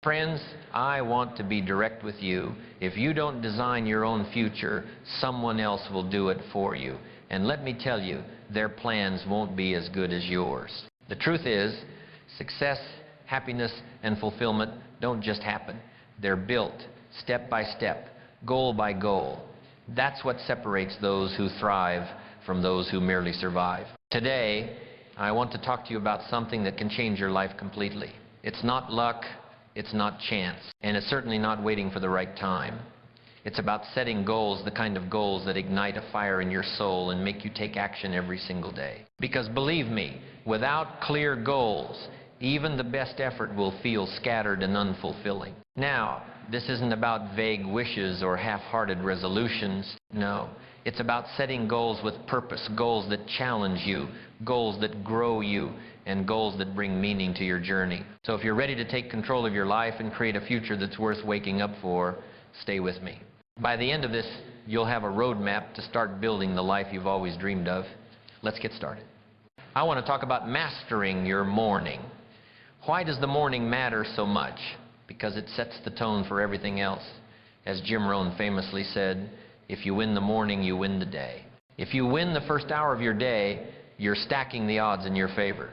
Friends, I want to be direct with you. If you don't design your own future, someone else will do it for you. And let me tell you, their plans won't be as good as yours. The truth is, success, happiness, and fulfillment don't just happen. They're built step by step, goal by goal. That's what separates those who thrive from those who merely survive. Today, I want to talk to you about something that can change your life completely. It's not luck. It's not chance, and it's certainly not waiting for the right time. It's about setting goals, the kind of goals that ignite a fire in your soul and make you take action every single day. Because believe me, without clear goals, even the best effort will feel scattered and unfulfilling. Now, this isn't about vague wishes or half-hearted resolutions. No, it's about setting goals with purpose, goals that challenge you, goals that grow you, and goals that bring meaning to your journey. So if you're ready to take control of your life and create a future that's worth waking up for, stay with me. By the end of this, you'll have a roadmap to start building the life you've always dreamed of. Let's get started. I want to talk about mastering your morning. Why does the morning matter so much? Because it sets the tone for everything else. As Jim Rohn famously said, if you win the morning, you win the day. If you win the first hour of your day, you're stacking the odds in your favor.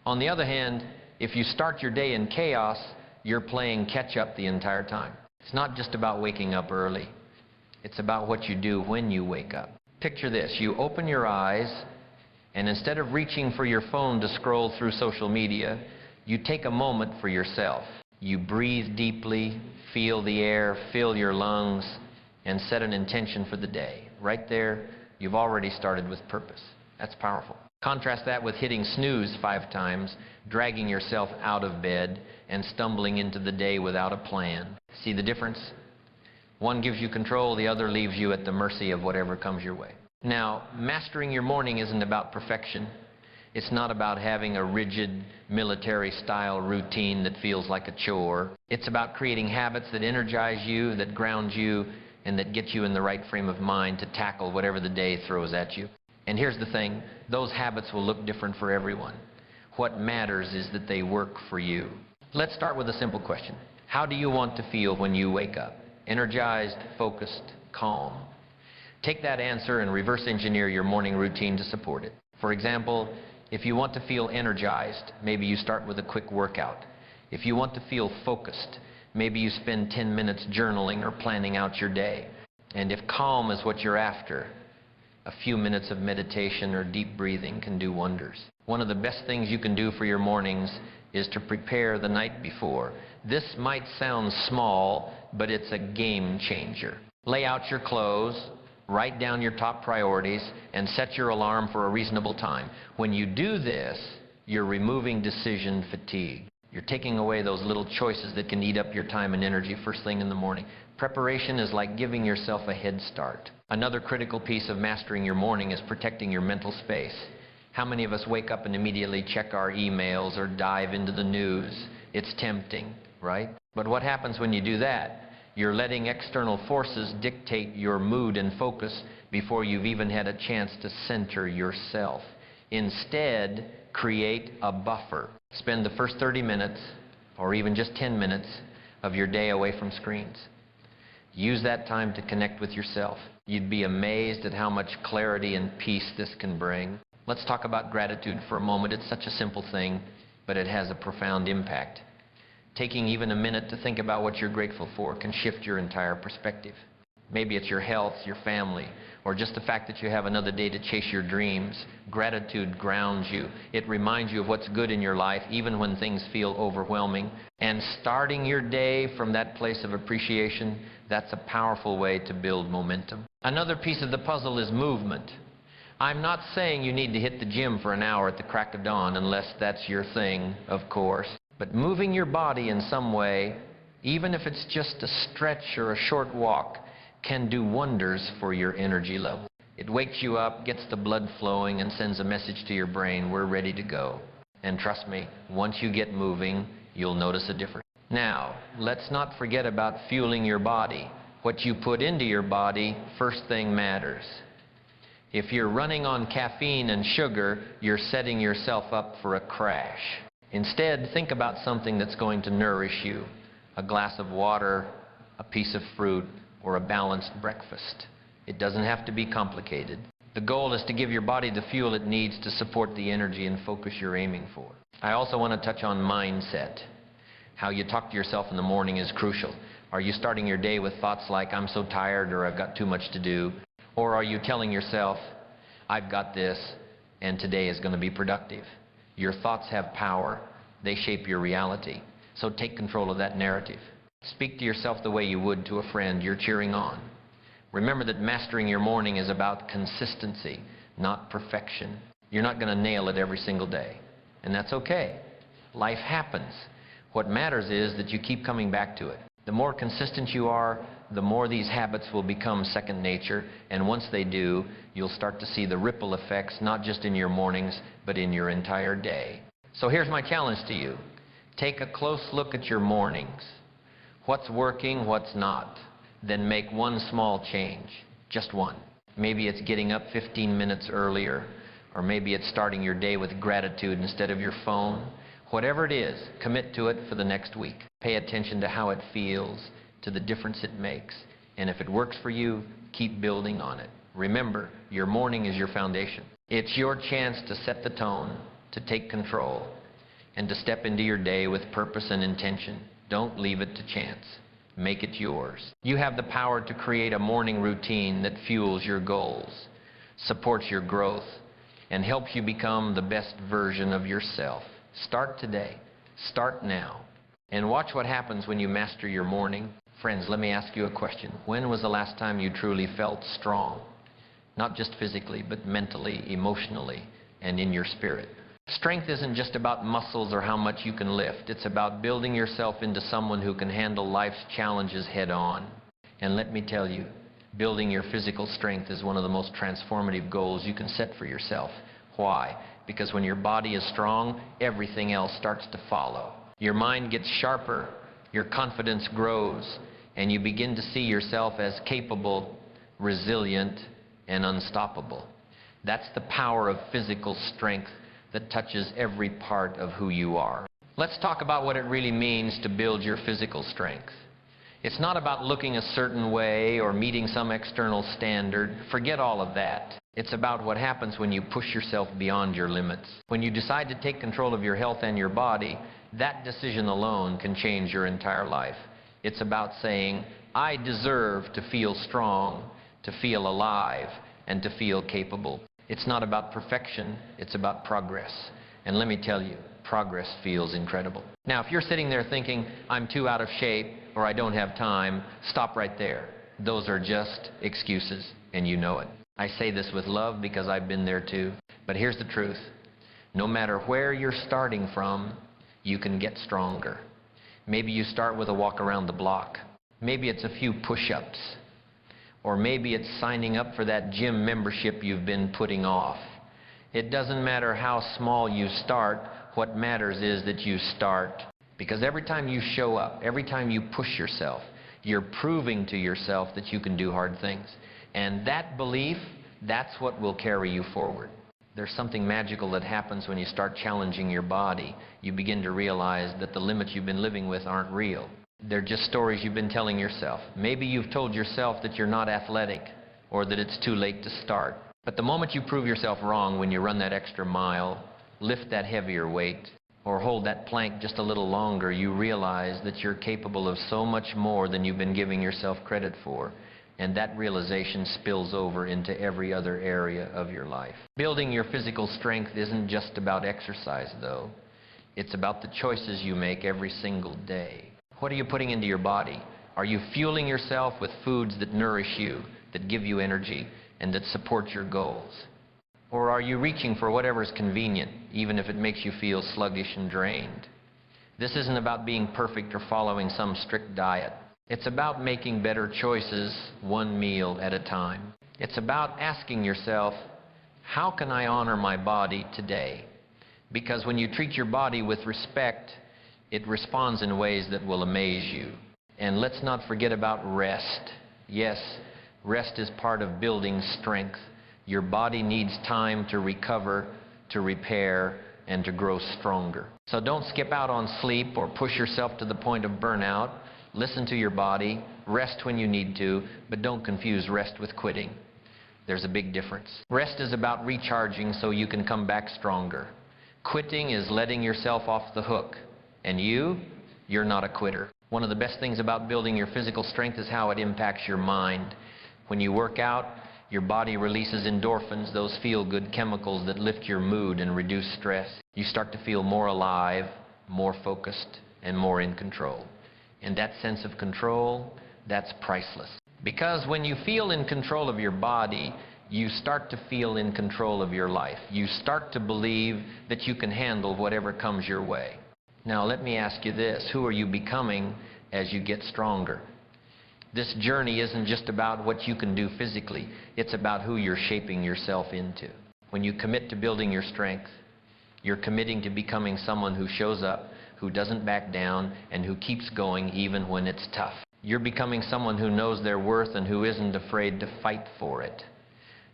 On the other hand, if you start your day in chaos, you're playing catch-up the entire time. It's not just about waking up early. It's about what you do when you wake up. Picture this. You open your eyes, and instead of reaching for your phone to scroll through social media, you take a moment for yourself. You breathe deeply, feel the air, fill your lungs, and set an intention for the day. Right there, you've already started with purpose. That's powerful. Contrast that with hitting snooze 5 times, dragging yourself out of bed, and stumbling into the day without a plan. See the difference? One gives you control, the other leaves you at the mercy of whatever comes your way. Now, mastering your morning isn't about perfection. It's not about having a rigid military-style routine that feels like a chore. It's about creating habits that energize you, that ground you, and that get you in the right frame of mind to tackle whatever the day throws at you. And here's the thing, those habits will look different for everyone. What matters is that they work for you. Let's start with a simple question. How do you want to feel when you wake up? Energized, focused, calm? Take that answer and reverse engineer your morning routine to support it. For example, if you want to feel energized, maybe you start with a quick workout. If you want to feel focused, maybe you spend 10 minutes journaling or planning out your day. And if calm is what you're after, a few minutes of meditation or deep breathing can do wonders. One of the best things you can do for your mornings is to prepare the night before. This might sound small, but it's a game changer. Lay out your clothes, write down your top priorities, and set your alarm for a reasonable time. When you do this, you're removing decision fatigue. You're taking away those little choices that can eat up your time and energy first thing in the morning. Preparation is like giving yourself a head start. Another critical piece of mastering your morning is protecting your mental space. How many of us wake up and immediately check our emails or dive into the news? It's tempting, right? But what happens when you do that? You're letting external forces dictate your mood and focus before you've even had a chance to center yourself. Instead, create a buffer. Spend the first 30 minutes, or even just 10 minutes, of your day away from screens. Use that time to connect with yourself. You'd be amazed at how much clarity and peace this can bring. Let's talk about gratitude for a moment. It's such a simple thing, but it has a profound impact. Taking even a minute to think about what you're grateful for can shift your entire perspective. Maybe it's your health, your family, or just the fact that you have another day to chase your dreams. Gratitude grounds you. It reminds you of what's good in your life, even when things feel overwhelming. And starting your day from that place of appreciation, that's a powerful way to build momentum. Another piece of the puzzle is movement. I'm not saying you need to hit the gym for an hour at the crack of dawn, unless that's your thing, of course. But moving your body in some way, even if it's just a stretch or a short walk, can do wonders for your energy level. It wakes you up, gets the blood flowing, and sends a message to your brain, we're ready to go. And trust me, once you get moving, you'll notice a difference. Now, let's not forget about fueling your body. What you put into your body, first thing matters. If you're running on caffeine and sugar, you're setting yourself up for a crash. Instead, think about something that's going to nourish you. a glass of water, a piece of fruit, or a balanced breakfast. It doesn't have to be complicated. The goal is to give your body the fuel it needs to support the energy and focus you're aiming for. I also want to touch on mindset. How you talk to yourself in the morning is crucial. Are you starting your day with thoughts like, I'm so tired, or I've got too much to do? Or are you telling yourself, I've got this, and today is going to be productive? Your thoughts have power. They shape your reality. So take control of that narrative. Speak to yourself the way you would to a friend you're cheering on. Remember that mastering your morning is about consistency, not perfection. You're not going to nail it every single day, and that's okay. Life happens. What matters is that you keep coming back to it. The more consistent you are, the more these habits will become second nature, and once they do, you'll start to see the ripple effects, not just in your mornings, but in your entire day. So here's my challenge to you. Take a close look at your mornings. What's working, what's not? Then make one small change, just one. Maybe it's getting up 15 minutes earlier, or maybe it's starting your day with gratitude instead of your phone. Whatever it is, commit to it for the next week. Pay attention to how it feels, to the difference it makes. And if it works for you, keep building on it. Remember, your morning is your foundation. It's your chance to set the tone, to take control, and to step into your day with purpose and intention. Don't leave it to chance. Make it yours. You have the power to create a morning routine that fuels your goals, supports your growth, and helps you become the best version of yourself. Start today. Start now. And watch what happens when you master your morning. Friends, let me ask you a question. When was the last time you truly felt strong? Not just physically, but mentally, emotionally, and in your spirit. Strength isn't just about muscles or how much you can lift. It's about building yourself into someone who can handle life's challenges head on. And let me tell you, building your physical strength is one of the most transformative goals you can set for yourself. Why? Because when your body is strong, everything else starts to follow. Your mind gets sharper, your confidence grows, and you begin to see yourself as capable, resilient, and unstoppable. That's the power of physical strength that touches every part of who you are. Let's talk about what it really means to build your physical strength. It's not about looking a certain way or meeting some external standard. Forget all of that. It's about what happens when you push yourself beyond your limits. When you decide to take control of your health and your body, that decision alone can change your entire life. It's about saying, I deserve to feel strong, to feel alive, and to feel capable. It's not about perfection, it's about progress. And let me tell you, progress feels incredible. Now, if you're sitting there thinking, I'm too out of shape, or I don't have time, stop right there. Those are just excuses, and you know it. I say this with love because I've been there too. But here's the truth. No matter where you're starting from, you can get stronger. Maybe you start with a walk around the block. Maybe it's a few push-ups. Or maybe it's signing up for that gym membership you've been putting off. It doesn't matter how small you start. What matters is that you start. Because every time you show up, every time you push yourself, you're proving to yourself that you can do hard things. And that belief, that's what will carry you forward. There's something magical that happens when you start challenging your body. You begin to realize that the limits you've been living with aren't real. They're just stories you've been telling yourself. Maybe you've told yourself that you're not athletic or that it's too late to start. But the moment you prove yourself wrong, when you run that extra mile, lift that heavier weight, or hold that plank just a little longer, you realize that you're capable of so much more than you've been giving yourself credit for. And that realization spills over into every other area of your life. Building your physical strength isn't just about exercise, though. It's about the choices you make every single day. What are you putting into your body? Are you fueling yourself with foods that nourish you, that give you energy, and that support your goals? Or are you reaching for whatever is convenient, even if it makes you feel sluggish and drained? This isn't about being perfect or following some strict diet. It's about making better choices one meal at a time. It's about asking yourself, how can I honor my body today? Because when you treat your body with respect, it responds in ways that will amaze you. And let's not forget about rest. Yes, rest is part of building strength. Your body needs time to recover, to repair, and to grow stronger. So don't skip out on sleep or push yourself to the point of burnout. Listen to your body, rest when you need to, but don't confuse rest with quitting. There's a big difference. Rest is about recharging so you can come back stronger. Quitting is letting yourself off the hook. And you're not a quitter. One of the best things about building your physical strength is how it impacts your mind. When you work out, your body releases endorphins, those feel-good chemicals that lift your mood and reduce stress. You start to feel more alive, more focused, and more in control. And that sense of control, that's priceless. Because when you feel in control of your body, you start to feel in control of your life. You start to believe that you can handle whatever comes your way. Now let me ask you this, who are you becoming as you get stronger? This journey isn't just about what you can do physically, it's about who you're shaping yourself into. When you commit to building your strength, you're committing to becoming someone who shows up, who doesn't back down, and who keeps going even when it's tough. You're becoming someone who knows their worth and who isn't afraid to fight for it.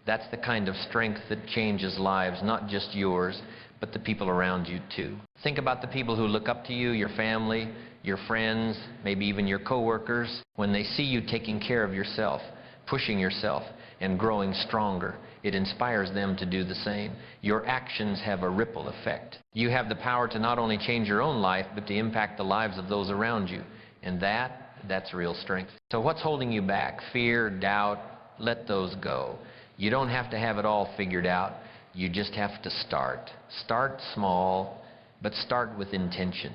That's the kind of strength that changes lives, not just yours, but the people around you too. Think about the people who look up to you, your family, your friends, maybe even your coworkers. When they see you taking care of yourself, pushing yourself, and growing stronger, it inspires them to do the same. Your actions have a ripple effect. You have the power to not only change your own life, but to impact the lives of those around you. And that's real strength. So what's holding you back? Fear, doubt, let those go. You don't have to have it all figured out. You just have to start. Start small, but start with intention.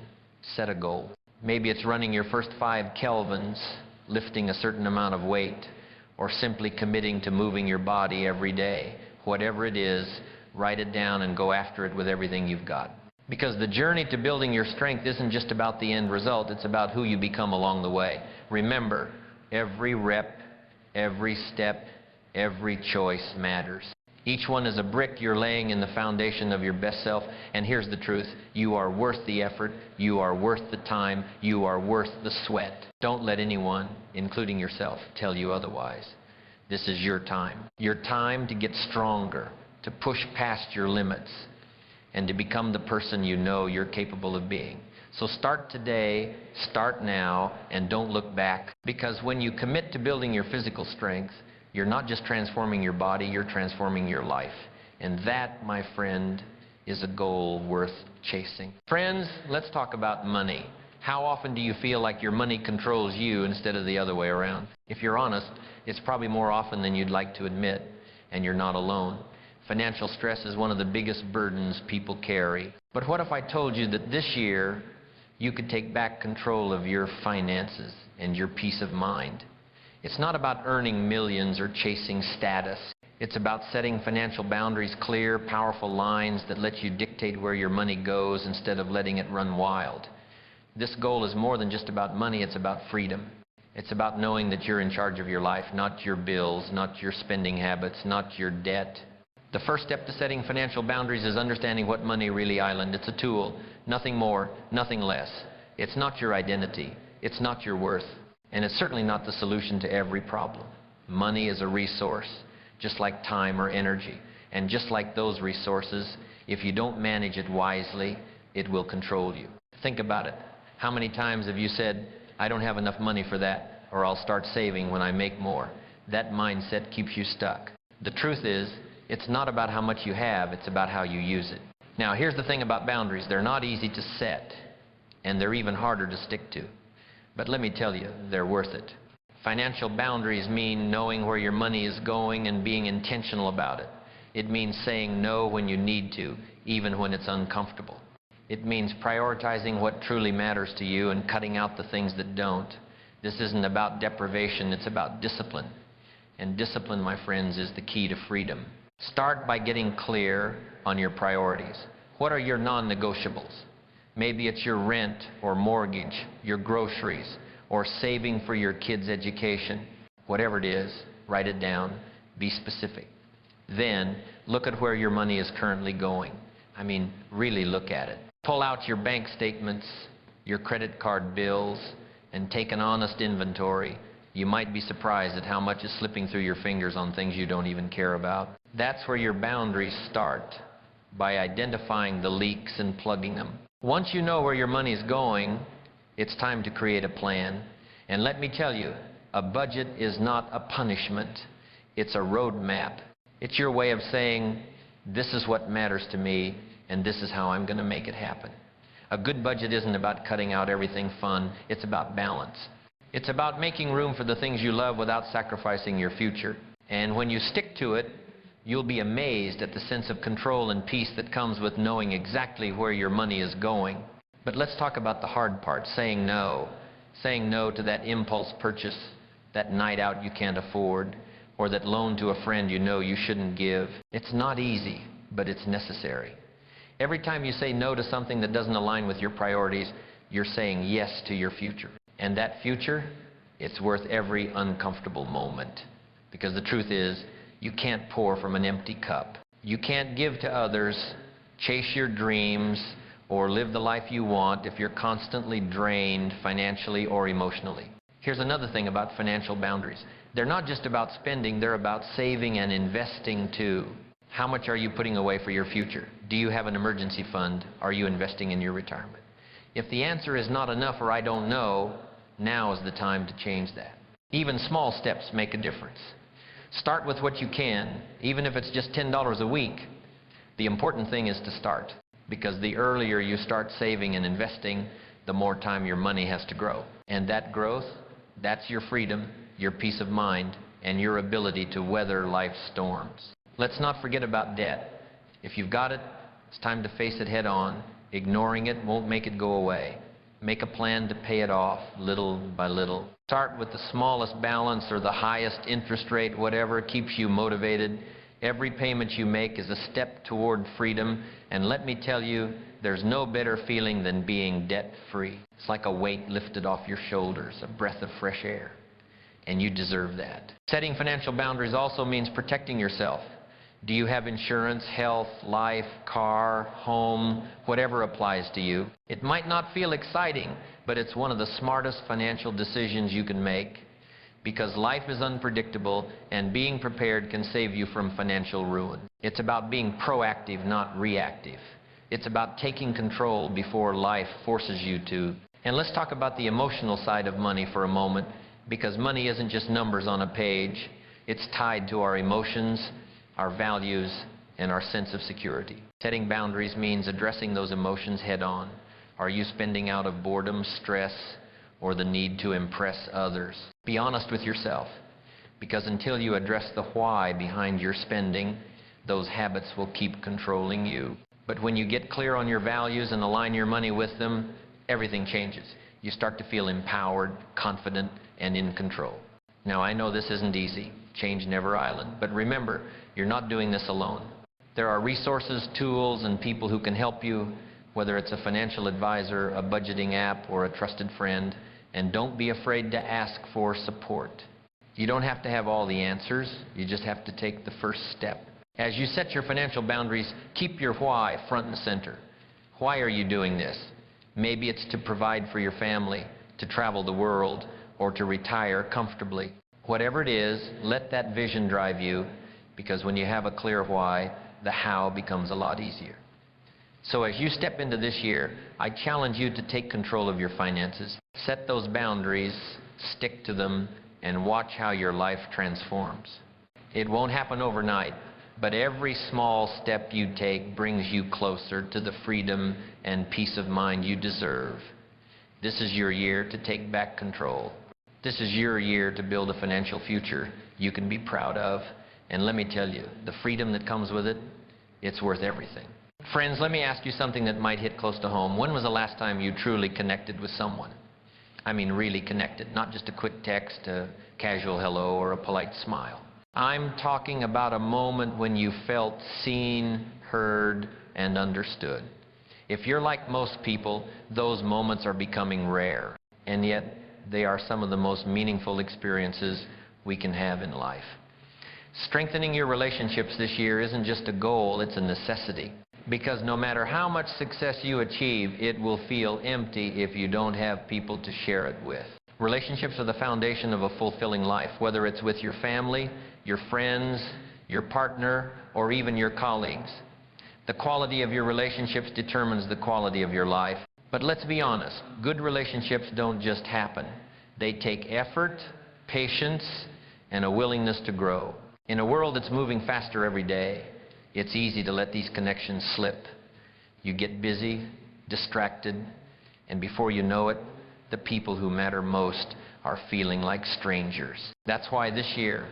Set a goal. Maybe it's running your first 5 Kelvins, lifting a certain amount of weight, or simply committing to moving your body every day. Whatever it is, write it down and go after it with everything you've got. Because the journey to building your strength isn't just about the end result, it's about who you become along the way. Remember, every rep, every step, every choice matters. Each one is a brick you're laying in the foundation of your best self. And here's the truth. You are worth the effort. You are worth the time. You are worth the sweat. Don't let anyone, including yourself, tell you otherwise. This is your time. Your time to get stronger, to push past your limits, and to become the person you know you're capable of being. So start today, start now, and don't look back. Because when you commit to building your physical strength, you're not just transforming your body, you're transforming your life. And that, my friend, is a goal worth chasing. Friends, let's talk about money. How often do you feel like your money controls you instead of the other way around? If you're honest, it's probably more often than you'd like to admit, and you're not alone. Financial stress is one of the biggest burdens people carry. But what if I told you that this year you could take back control of your finances and your peace of mind? It's not about earning millions or chasing status. It's about setting financial boundaries, clear, powerful lines that let you dictate where your money goes instead of letting it run wild. This goal is more than just about money, it's about freedom. It's about knowing that you're in charge of your life, not your bills, not your spending habits, not your debt. The first step to setting financial boundaries is understanding what money really is. It's a tool, nothing more, nothing less. It's not your identity. It's not your worth. And it's certainly not the solution to every problem. Money is a resource, just like time or energy. And just like those resources, if you don't manage it wisely, it will control you. Think about it. How many times have you said, I don't have enough money for that, or I'll start saving when I make more? That mindset keeps you stuck. The truth is, it's not about how much you have, it's about how you use it. Now, here's the thing about boundaries. They're not easy to set, and they're even harder to stick to. But let me tell you, they're worth it. Financial boundaries mean knowing where your money is going and being intentional about it. It means saying no when you need to, even when it's uncomfortable. It means prioritizing what truly matters to you and cutting out the things that don't. This isn't about deprivation, it's about discipline. And discipline, my friends, is the key to freedom. Start by getting clear on your priorities. What are your non-negotiables? Maybe it's your rent or mortgage, your groceries, or saving for your kids' education. Whatever it is, write it down. Be specific. Then, look at where your money is currently going. I mean, really look at it. Pull out your bank statements, your credit card bills, and take an honest inventory. You might be surprised at how much is slipping through your fingers on things you don't even care about. That's where your boundaries start. by identifying the leaks and plugging them. Once you know where your money is going, it's time to create a plan. And let me tell you, a budget is not a punishment. It's a roadmap. It's your way of saying, this is what matters to me, and this is how I'm going to make it happen. A good budget isn't about cutting out everything fun. It's about balance. It's about making room for the things you love without sacrificing your future. And when you stick to it, you'll be amazed at the sense of control and peace that comes with knowing exactly where your money is going. But let's talk about the hard part, saying no. Saying no to that impulse purchase, that night out you can't afford, or that loan to a friend you know you shouldn't give. It's not easy, but it's necessary. Every time you say no to something that doesn't align with your priorities, you're saying yes to your future. And that future, it's worth every uncomfortable moment. Because the truth is, you can't pour from an empty cup. You can't give to others, chase your dreams, or live the life you want if you're constantly drained financially or emotionally. Here's another thing about financial boundaries. They're not just about spending, they're about saving and investing too. How much are you putting away for your future? Do you have an emergency fund? Are you investing in your retirement? If the answer is not enough or I don't know, now is the time to change that. Even small steps make a difference. Start with what you can, even if it's just $10 a week. The important thing is to start, because the earlier you start saving and investing, the more time your money has to grow. And that growth, that's your freedom, your peace of mind, and your ability to weather life's storms. Let's not forget about debt. If you've got it, it's time to face it head on. Ignoring it won't make it go away. Make a plan to pay it off little by little. Start with the smallest balance or the highest interest rate, whatever keeps you motivated. Every payment you make is a step toward freedom, and let me tell you, there's no better feeling than being debt-free. It's like a weight lifted off your shoulders, a breath of fresh air, and you deserve that. Setting financial boundaries also means protecting yourself. Do you have insurance, health, life, car, home, whatever applies to you? It might not feel exciting, but it's one of the smartest financial decisions you can make, because life is unpredictable and being prepared can save you from financial ruin. It's about being proactive, not reactive. It's about taking control before life forces you to. And let's talk about the emotional side of money for a moment, because money isn't just numbers on a page. It's tied to our emotions, our values, and our sense of security. Setting boundaries means addressing those emotions head on. Are you spending out of boredom, stress, or the need to impress others? Be honest with yourself, because until you address the why behind your spending, those habits will keep controlling you. But when you get clear on your values and align your money with them, everything changes. You start to feel empowered, confident, and in control. Now, I know this isn't easy. Change never island. But remember, you're not doing this alone. There are resources, tools, and people who can help you, whether it's a financial advisor, a budgeting app, or a trusted friend. And don't be afraid to ask for support. You don't have to have all the answers. You just have to take the first step. As you set your financial boundaries, keep your why front and center. Why are you doing this? Maybe it's to provide for your family, to travel the world, or to retire comfortably. Whatever it is, let that vision drive you, because when you have a clear why, the how becomes a lot easier. So as you step into this year, I challenge you to take control of your finances. Set those boundaries, stick to them, and watch how your life transforms. It won't happen overnight, but every small step you take brings you closer to the freedom and peace of mind you deserve. This is your year to take back control. This is your year to build a financial future you can be proud of. And let me tell you, the freedom that comes with it, it's worth everything. Friends, let me ask you something that might hit close to home. When was the last time you truly connected with someone? I mean really connected, not just a quick text, a casual hello, or a polite smile. I'm talking about a moment when you felt seen, heard, and understood. If you're like most people, those moments are becoming rare, and yet they are some of the most meaningful experiences we can have in life. Strengthening your relationships this year isn't just a goal, it's a necessity. Because no matter how much success you achieve, it will feel empty if you don't have people to share it with. Relationships are the foundation of a fulfilling life, whether it's with your family, your friends, your partner, or even your colleagues. The quality of your relationships determines the quality of your life. But let's be honest, good relationships don't just happen. They take effort, patience, and a willingness to grow. In a world that's moving faster every day, it's easy to let these connections slip. You get busy, distracted, and before you know it, the people who matter most are feeling like strangers. That's why this year,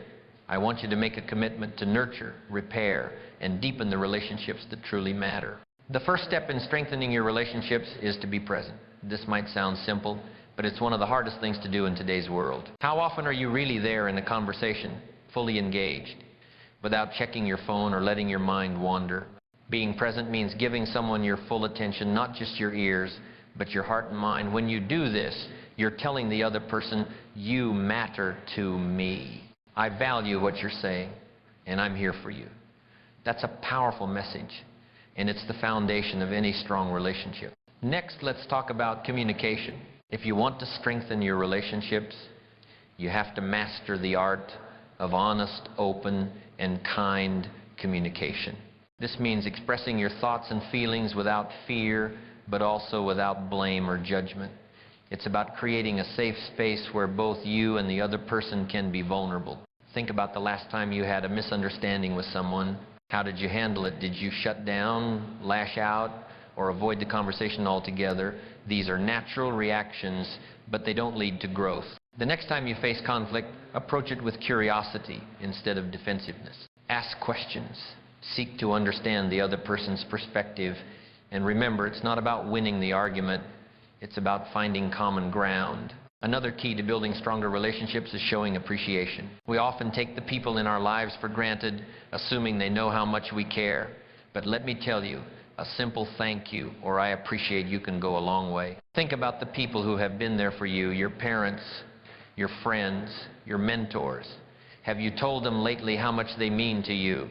I want you to make a commitment to nurture, repair, and deepen the relationships that truly matter. The first step in strengthening your relationships is to be present. This might sound simple, but it's one of the hardest things to do in today's world. How often are you really there in a conversation, fully engaged, without checking your phone or letting your mind wander? Being present means giving someone your full attention, not just your ears, but your heart and mind. When you do this, you're telling the other person, you matter to me. I value what you're saying, and I'm here for you. That's a powerful message, and it's the foundation of any strong relationship. Next, let's talk about communication. If you want to strengthen your relationships, you have to master the art of honest, open, and kind communication. This means expressing your thoughts and feelings without fear, but also without blame or judgment. It's about creating a safe space where both you and the other person can be vulnerable. Think about the last time you had a misunderstanding with someone. How did you handle it? Did you shut down, lash out, or avoid the conversation altogether? These are natural reactions, but they don't lead to growth. The next time you face conflict, approach it with curiosity instead of defensiveness. Ask questions. Seek to understand the other person's perspective. And remember, it's not about winning the argument. It's about finding common ground. Another key to building stronger relationships is showing appreciation. We often take the people in our lives for granted, assuming they know how much we care. But let me tell you, a simple thank you or I appreciate you can go a long way. Think about the people who have been there for you, your parents, your friends, your mentors. Have you told them lately how much they mean to you?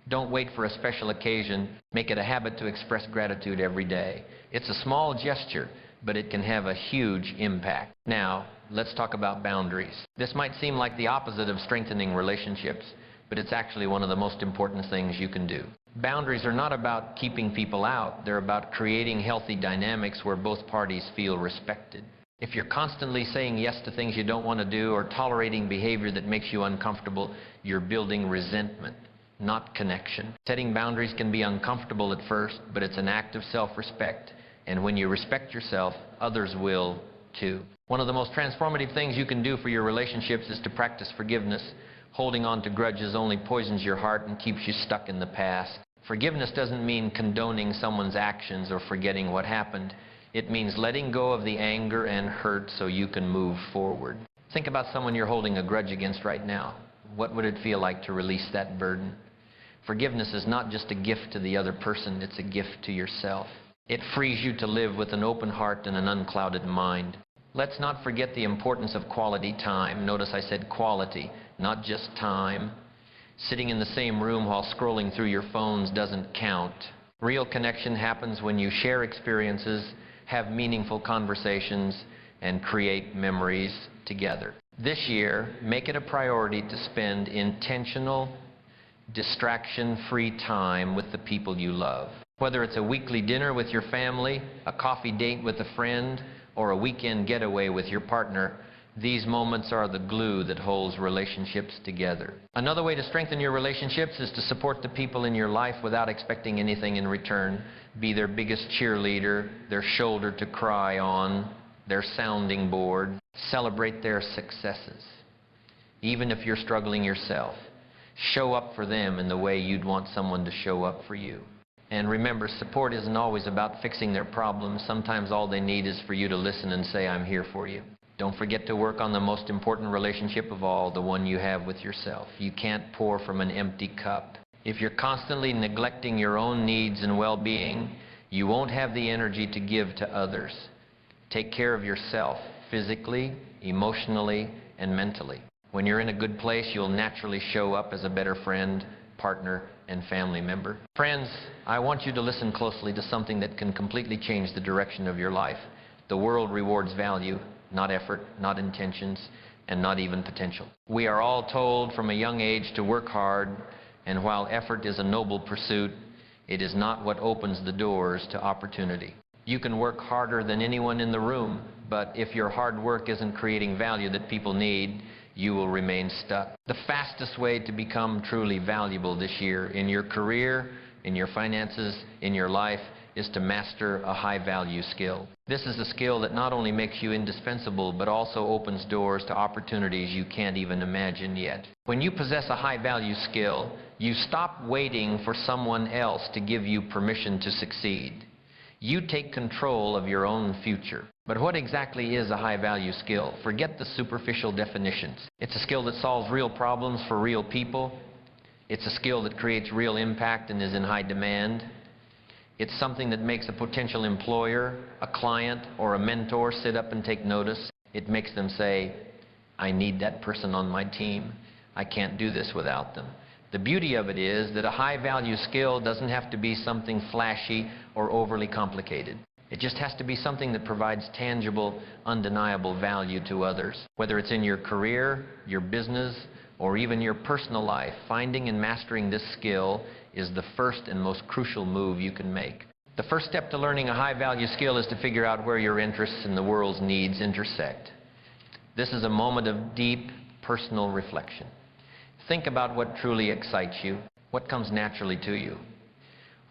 Don't wait for a special occasion. Make it a habit to express gratitude every day. It's a small gesture, but it can have a huge impact. Now, let's talk about boundaries. This might seem like the opposite of strengthening relationships, but it's actually one of the most important things you can do. Boundaries are not about keeping people out. They're about creating healthy dynamics where both parties feel respected. If you're constantly saying yes to things you don't want to do or tolerating behavior that makes you uncomfortable, you're building resentment, not connection. Setting boundaries can be uncomfortable at first, but it's an act of self-respect. And when you respect yourself, others will too. One of the most transformative things you can do for your relationships is to practice forgiveness. Holding on to grudges only poisons your heart and keeps you stuck in the past. Forgiveness doesn't mean condoning someone's actions or forgetting what happened. It means letting go of the anger and hurt so you can move forward. Think about someone you're holding a grudge against right now. What would it feel like to release that burden? Forgiveness is not just a gift to the other person, it's a gift to yourself. It frees you to live with an open heart and an unclouded mind. Let's not forget the importance of quality time. Notice I said quality, not just time. Sitting in the same room while scrolling through your phones doesn't count. Real connection happens when you share experiences, have meaningful conversations, and create memories together. This year, make it a priority to spend intentional, distraction-free time with the people you love. Whether it's a weekly dinner with your family, a coffee date with a friend, or a weekend getaway with your partner, these moments are the glue that holds relationships together. Another way to strengthen your relationships is to support the people in your life without expecting anything in return. Be their biggest cheerleader, their shoulder to cry on, their sounding board. Celebrate their successes. Even if you're struggling yourself, show up for them in the way you'd want someone to show up for you. And remember, support isn't always about fixing their problems. Sometimes all they need is for you to listen and say, I'm here for you. Don't forget to work on the most important relationship of all, the one you have with yourself. You can't pour from an empty cup. If you're constantly neglecting your own needs and well-being, you won't have the energy to give to others. Take care of yourself, physically, emotionally, and mentally. When you're in a good place, you'll naturally show up as a better friend, partner, and family member. Friends, I want you to listen closely to something that can completely change the direction of your life. The world rewards value, not effort, not intentions, and not even potential. We are all told from a young age to work hard, and while effort is a noble pursuit, It is not what opens the doors to opportunity. You can work harder than anyone in the room, but if your hard work isn't creating value that people need, you will remain stuck. The fastest way to become truly valuable this year in your career, in your finances, in your life, is to master a high-value skill. This is a skill that not only makes you indispensable, but also opens doors to opportunities you can't even imagine yet. When you possess a high-value skill, you stop waiting for someone else to give you permission to succeed. You take control of your own future. But what exactly is a high-value skill? Forget the superficial definitions. It's a skill that solves real problems for real people. It's a skill that creates real impact and is in high demand. It's something that makes a potential employer, a client, or a mentor sit up and take notice. It makes them say, I need that person on my team. I can't do this without them. The beauty of it is that a high-value skill doesn't have to be something flashy or overly complicated. It just has to be something that provides tangible, undeniable value to others. Whether it's in your career, your business, or even your personal life, finding and mastering this skill is the first and most crucial move you can make. The first step to learning a high-value skill is to figure out where your interests and the world's needs intersect. This is a moment of deep, personal reflection. Think about what truly excites you, what comes naturally to you.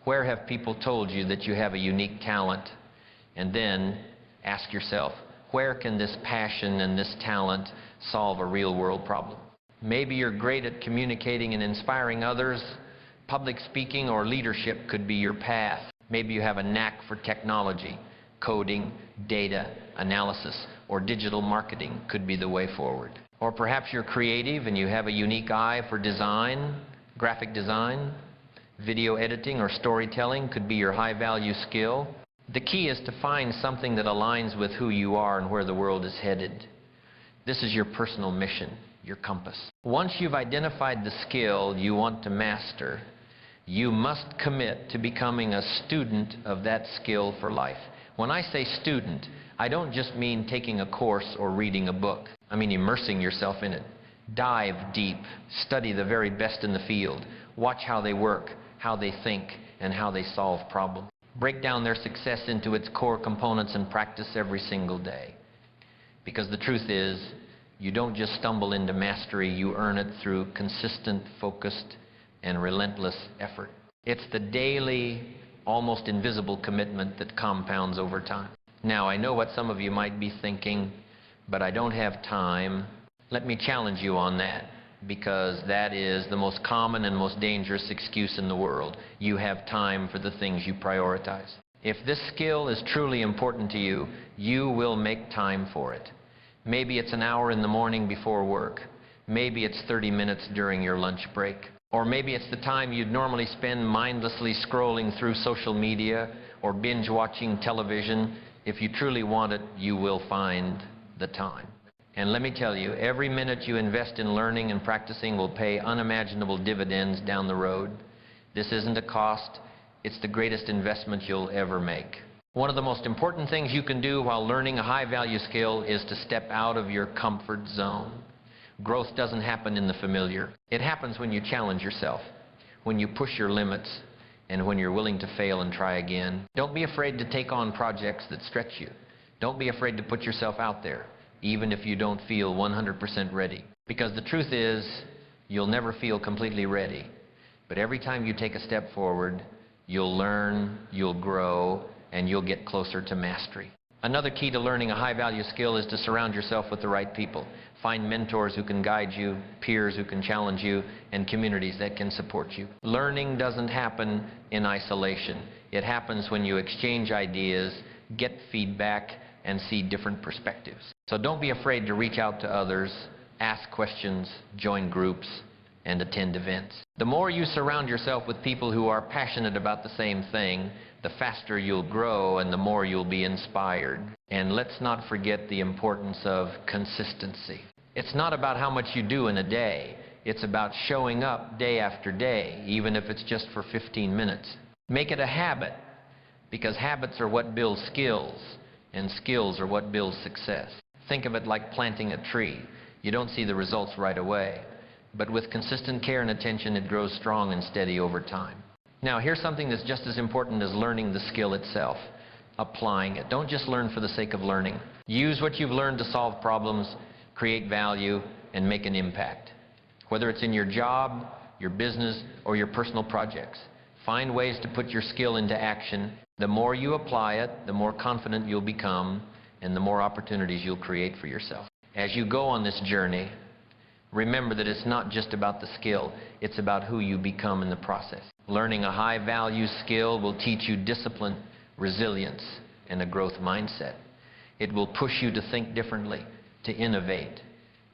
Where have people told you that you have a unique talent? And then ask yourself, where can this passion and this talent solve a real-world problem? Maybe you're great at communicating and inspiring others. Public speaking or leadership could be your path. Maybe you have a knack for technology. Coding, data, analysis, or digital marketing could be the way forward. Or perhaps you're creative and you have a unique eye for design, graphic design. Video editing or storytelling could be your high-value skill. The key is to find something that aligns with who you are and where the world is headed. This is your personal mission, your compass. Once you've identified the skill you want to master, you must commit to becoming a student of that skill for life. When I say student, I don't just mean taking a course or reading a book. I mean immersing yourself in it. Dive deep, study the very best in the field, watch how they work, how they think, and how they solve problems. Break down their success into its core components and practice every single day. Because the truth is, you don't just stumble into mastery, you earn it through consistent, focused, and relentless effort. It's the daily, almost invisible commitment that compounds over time. Now, I know what some of you might be thinking, but I don't have time. Let me challenge you on that, because that is the most common and most dangerous excuse in the world. You have time for the things you prioritize. If this skill is truly important to you, you will make time for it. Maybe it's an hour in the morning before work. Maybe it's 30 minutes during your lunch break. Or maybe it's the time you'd normally spend mindlessly scrolling through social media or binge watching television. If you truly want it, you will find the time. And let me tell you, every minute you invest in learning and practicing will pay unimaginable dividends down the road. This isn't a cost, it's the greatest investment you'll ever make. One of the most important things you can do while learning a high-value skill is to step out of your comfort zone. Growth doesn't happen in the familiar. It happens when you challenge yourself, when you push your limits, and when you're willing to fail and try again. Don't be afraid to take on projects that stretch you. Don't be afraid to put yourself out there, even if you don't feel 100% ready. Because the truth is, you'll never feel completely ready. But every time you take a step forward, you'll learn, you'll grow, and you'll get closer to mastery. Another key to learning a high-value skill is to surround yourself with the right people. Find mentors who can guide you, peers who can challenge you, and communities that can support you. Learning doesn't happen in isolation. It happens when you exchange ideas, get feedback, and see different perspectives. So don't be afraid to reach out to others, ask questions, join groups, and attend events. The more you surround yourself with people who are passionate about the same thing, the faster you'll grow and the more you'll be inspired. And let's not forget the importance of consistency. It's not about how much you do in a day. It's about showing up day after day, even if it's just for 15 minutes. Make it a habit, because habits are what build skills, and skills are what build success. Think of it like planting a tree. You don't see the results right away, but with consistent care and attention, it grows strong and steady over time. Now, here's something that's just as important as learning the skill itself: applying it. Don't just learn for the sake of learning. Use what you've learned to solve problems, create value, and make an impact. Whether it's in your job, your business, or your personal projects, find ways to put your skill into action. The more you apply it, the more confident you'll become, and the more opportunities you'll create for yourself. As you go on this journey, remember that it's not just about the skill, it's about who you become in the process. Learning a high-value skill will teach you discipline, resilience, and a growth mindset. It will push you to think differently, to innovate,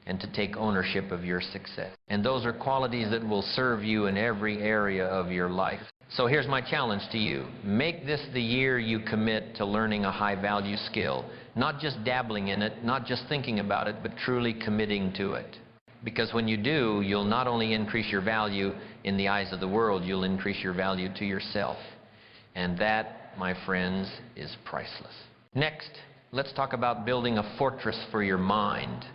and to take ownership of your success. And those are qualities that will serve you in every area of your life. So here's my challenge to you. Make this the year you commit to learning a high-value skill. Not just dabbling in it, not just thinking about it, but truly committing to it. Because when you do, you'll not only increase your value in the eyes of the world, you'll increase your value to yourself. And that, my friends, is priceless. Next, let's talk about building a fortress for your mind.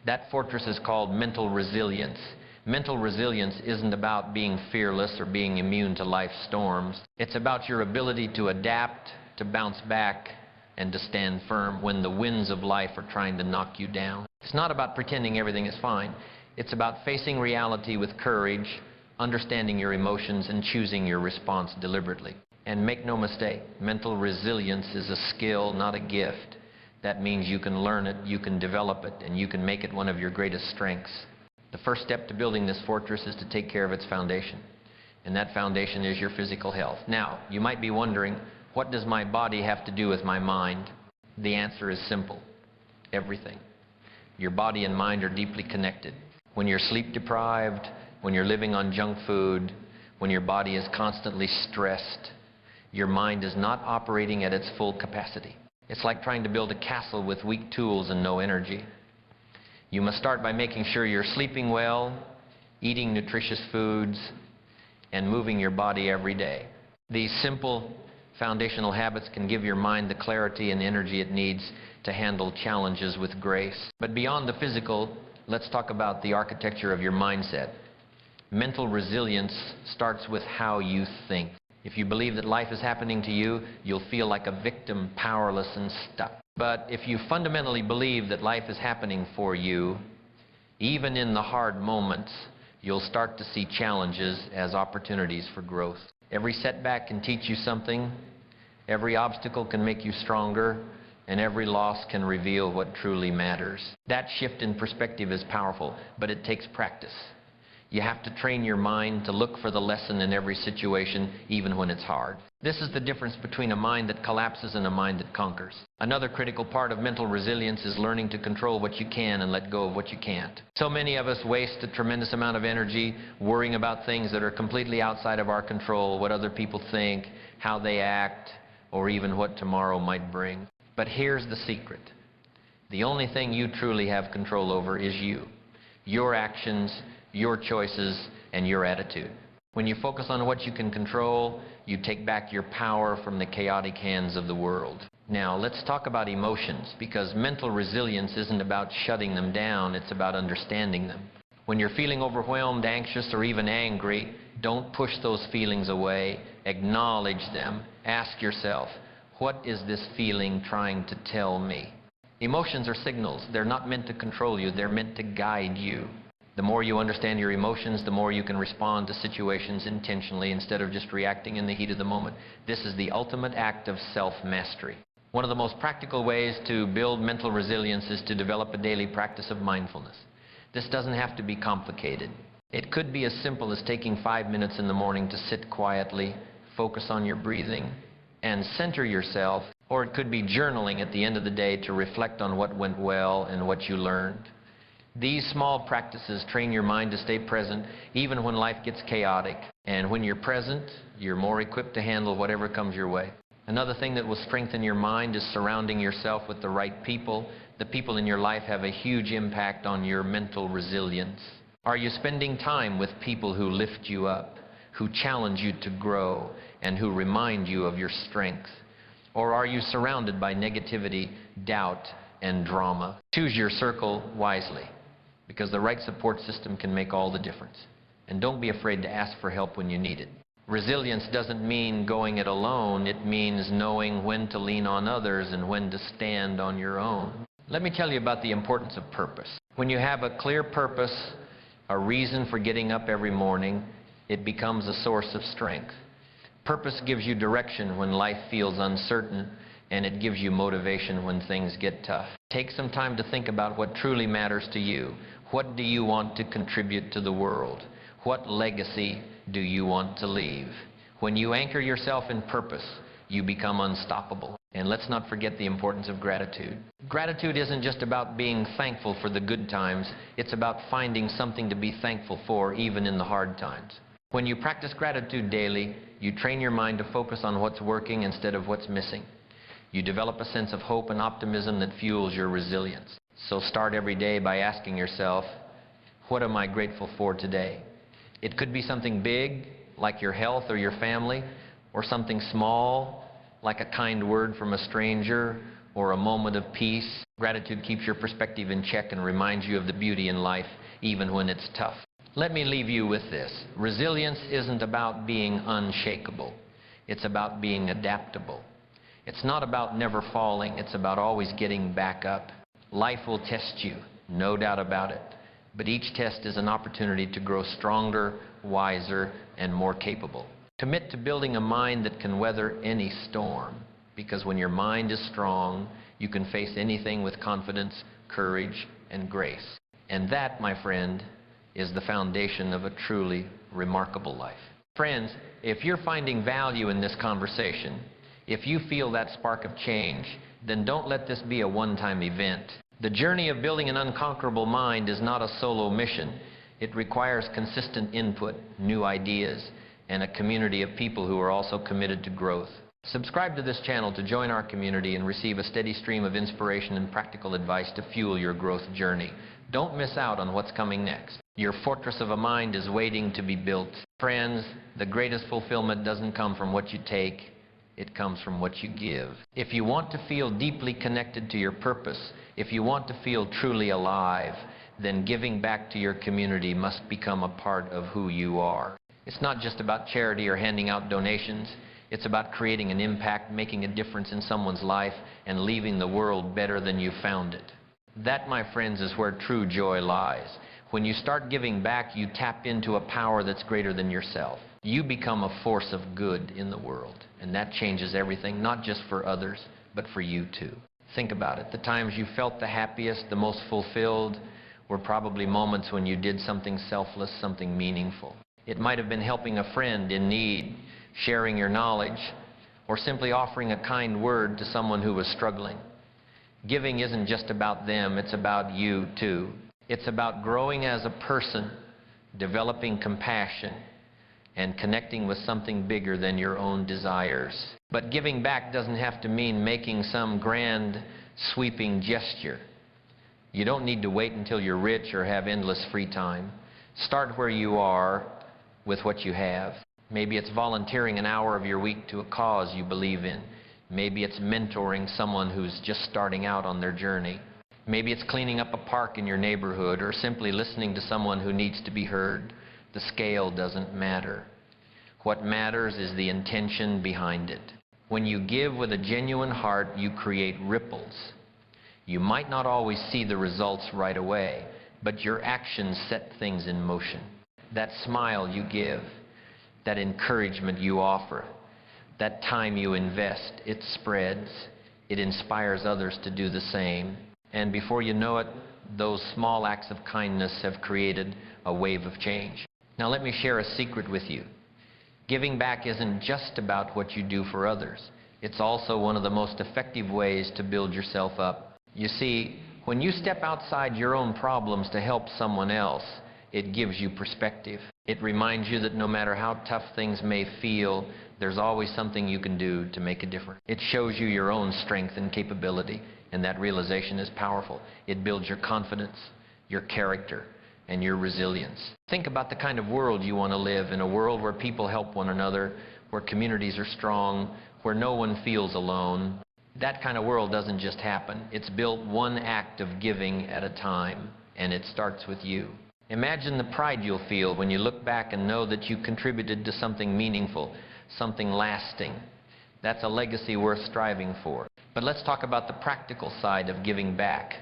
That fortress is called mental resilience. Mental resilience isn't about being fearless or being immune to life's storms. It's about your ability to adapt, to bounce back, and to stand firm when the winds of life are trying to knock you down. It's not about pretending everything is fine. It's about facing reality with courage, understanding your emotions, and choosing your response deliberately. And make no mistake, mental resilience is a skill, not a gift. That means you can learn it, you can develop it, and you can make it one of your greatest strengths. The first step to building this fortress is to take care of its foundation. And that foundation is your physical health. Now, you might be wondering, what does my body have to do with my mind? The answer is simple: everything. Your body and mind are deeply connected. When you're sleep deprived, when you're living on junk food, when your body is constantly stressed, your mind is not operating at its full capacity. It's like trying to build a castle with weak tools and no energy. You must start by making sure you're sleeping well, eating nutritious foods, and moving your body every day. These simple foundational habits can give your mind the clarity and energy it needs to handle challenges with grace. But beyond the physical, let's talk about the architecture of your mindset. Mental resilience starts with how you think. If you believe that life is happening to you, you'll feel like a victim, powerless and stuck. But if you fundamentally believe that life is happening for you, even in the hard moments, you'll start to see challenges as opportunities for growth. Every setback can teach you something, every obstacle can make you stronger, and every loss can reveal what truly matters. That shift in perspective is powerful, but it takes practice. You have to train your mind to look for the lesson in every situation, even when it's hard. This is the difference between a mind that collapses and a mind that conquers. Another critical part of mental resilience is learning to control what you can and let go of what you can't. So many of us waste a tremendous amount of energy worrying about things that are completely outside of our control, what other people think, how they act, or even what tomorrow might bring. But here's the secret. The only thing you truly have control over is you. Your actions, your choices, and your attitude. When you focus on what you can control, you take back your power from the chaotic hands of the world. Now, let's talk about emotions, because mental resilience isn't about shutting them down, it's about understanding them. When you're feeling overwhelmed, anxious, or even angry, don't push those feelings away. Acknowledge them. Ask yourself, what is this feeling trying to tell me? Emotions are signals. They're not meant to control you, they're meant to guide you. The more you understand your emotions, the more you can respond to situations intentionally instead of just reacting in the heat of the moment. This is the ultimate act of self-mastery. One of the most practical ways to build mental resilience is to develop a daily practice of mindfulness. This doesn't have to be complicated. It could be as simple as taking 5 minutes in the morning to sit quietly, focus on your breathing, and center yourself. Or it could be journaling at the end of the day to reflect on what went well and what you learned. These small practices train your mind to stay present even when life gets chaotic. And when you're present, you're more equipped to handle whatever comes your way. Another thing that will strengthen your mind is surrounding yourself with the right people. The people in your life have a huge impact on your mental resilience. Are you spending time with people who lift you up, who challenge you to grow, and who remind you of your strength? Or are you surrounded by negativity, doubt, and drama? Choose your circle wisely, because the right support system can make all the difference. And don't be afraid to ask for help when you need it. Resilience doesn't mean going it alone. It means knowing when to lean on others and when to stand on your own. Let me tell you about the importance of purpose. When you have a clear purpose, a reason for getting up every morning, it becomes a source of strength. Purpose gives you direction when life feels uncertain, and it gives you motivation when things get tough. Take some time to think about what truly matters to you. What do you want to contribute to the world? What legacy do you want to leave? When you anchor yourself in purpose, you become unstoppable. And let's not forget the importance of gratitude. Gratitude isn't just about being thankful for the good times. It's about finding something to be thankful for even in the hard times. When you practice gratitude daily, you train your mind to focus on what's working instead of what's missing. You develop a sense of hope and optimism that fuels your resilience. So start every day by asking yourself, what am I grateful for today? It could be something big, like your health or your family, or something small, like a kind word from a stranger, or a moment of peace. Gratitude keeps your perspective in check and reminds you of the beauty in life, even when it's tough. Let me leave you with this. Resilience isn't about being unshakable. It's about being adaptable. It's not about never falling. It's about always getting back up. Life will test you, no doubt about it. But each test is an opportunity to grow stronger, wiser, and more capable. Commit to building a mind that can weather any storm, because when your mind is strong, you can face anything with confidence, courage, and grace. And that, my friend, is the foundation of a truly remarkable life. Friends, if you're finding value in this conversation, if you feel that spark of change, then don't let this be a one-time event. The journey of building an unconquerable mind is not a solo mission. It requires consistent input, new ideas, and a community of people who are also committed to growth. Subscribe to this channel to join our community and receive a steady stream of inspiration and practical advice to fuel your growth journey. Don't miss out on what's coming next. Your fortress of a mind is waiting to be built. Friends, the greatest fulfillment doesn't come from what you take. It comes from what you give. If you want to feel deeply connected to your purpose, if you want to feel truly alive, then giving back to your community must become a part of who you are. It's not just about charity or handing out donations. It's about creating an impact, making a difference in someone's life, and leaving the world better than you found it. That, my friends, is where true joy lies. When you start giving back, you tap into a power that's greater than yourself. You become a force of good in the world, and that changes everything, not just for others, but for you too. Think about it. The times you felt the happiest, the most fulfilled, were probably moments when you did something selfless, something meaningful. It might have been helping a friend in need, sharing your knowledge, or simply offering a kind word to someone who was struggling. Giving isn't just about them, it's about you too. It's about growing as a person, developing compassion, and connecting with something bigger than your own desires. But giving back doesn't have to mean making some grand, sweeping gesture. You don't need to wait until you're rich or have endless free time. Start where you are with what you have. Maybe it's volunteering an hour of your week to a cause you believe in. Maybe it's mentoring someone who's just starting out on their journey. Maybe it's cleaning up a park in your neighborhood, or simply listening to someone who needs to be heard. The scale doesn't matter. What matters is the intention behind it. When you give with a genuine heart, you create ripples. You might not always see the results right away, but your actions set things in motion. That smile you give, that encouragement you offer, that time you invest, it spreads. It inspires others to do the same. And before you know it, those small acts of kindness have created a wave of change. Now let me share a secret with you. Giving back isn't just about what you do for others. It's also one of the most effective ways to build yourself up. You see, when you step outside your own problems to help someone else, it gives you perspective. It reminds you that no matter how tough things may feel, there's always something you can do to make a difference. It shows you your own strength and capability, and that realization is powerful. It builds your confidence, your character, and your resilience. Think about the kind of world you want to live in, a world where people help one another, where communities are strong, where no one feels alone. That kind of world doesn't just happen. It's built one act of giving at a time, and it starts with you. Imagine the pride you'll feel when you look back and know that you contributed to something meaningful, something lasting. That's a legacy worth striving for. But let's talk about the practical side of giving back.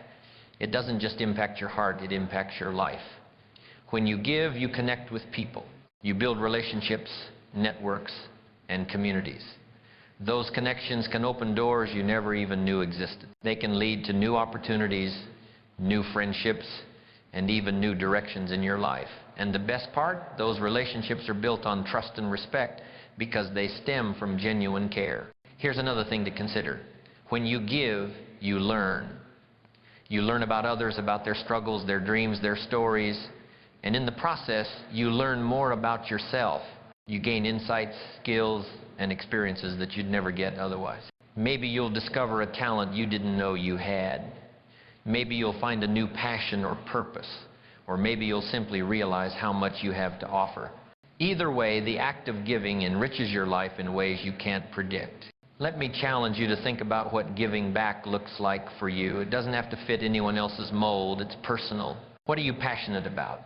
It doesn't just impact your heart, it impacts your life. When you give, you connect with people. You build relationships, networks, and communities. Those connections can open doors you never even knew existed. They can lead to new opportunities, new friendships, and even new directions in your life. And the best part, those relationships are built on trust and respect because they stem from genuine care. Here's another thing to consider. When you give, you learn. You learn about others, about their struggles, their dreams, their stories, and in the process, you learn more about yourself. You gain insights, skills, and experiences that you'd never get otherwise. Maybe you'll discover a talent you didn't know you had. Maybe you'll find a new passion or purpose, or maybe you'll simply realize how much you have to offer. Either way, the act of giving enriches your life in ways you can't predict. Let me challenge you to think about what giving back looks like for you. It doesn't have to fit anyone else's mold. It's personal. What are you passionate about?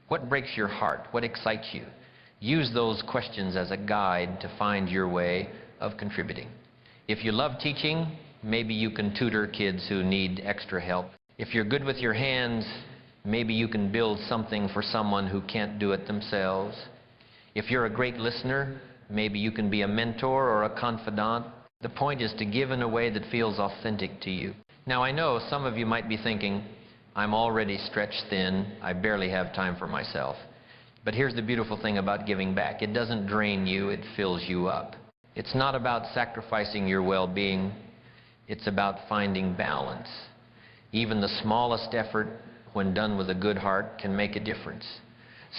What breaks your heart? What excites you? Use those questions as a guide to find your way of contributing. If you love teaching, maybe you can tutor kids who need extra help. If you're good with your hands, maybe you can build something for someone who can't do it themselves. If you're a great listener, maybe you can be a mentor or a confidant. The point is to give in a way that feels authentic to you. Now, I know some of you might be thinking, I'm already stretched thin, I barely have time for myself. But here's the beautiful thing about giving back. It doesn't drain you, it fills you up. It's not about sacrificing your well-being, it's about finding balance. Even the smallest effort, when done with a good heart, can make a difference.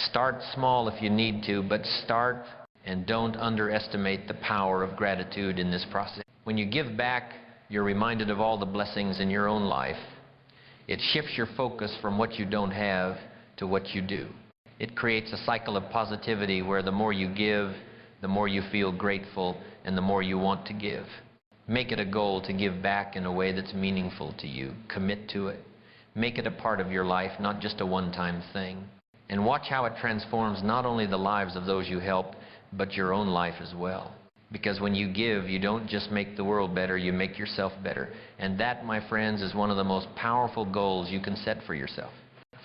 Start small if you need to, but start and don't underestimate the power of gratitude in this process. When you give back, you're reminded of all the blessings in your own life. It shifts your focus from what you don't have to what you do. It creates a cycle of positivity where the more you give, the more you feel grateful, and the more you want to give. Make it a goal to give back in a way that's meaningful to you. Commit to it. Make it a part of your life, not just a one-time thing. And watch how it transforms not only the lives of those you help, but your own life as well. Because when you give, you don't just make the world better, you make yourself better. And that, my friends, is one of the most powerful goals you can set for yourself.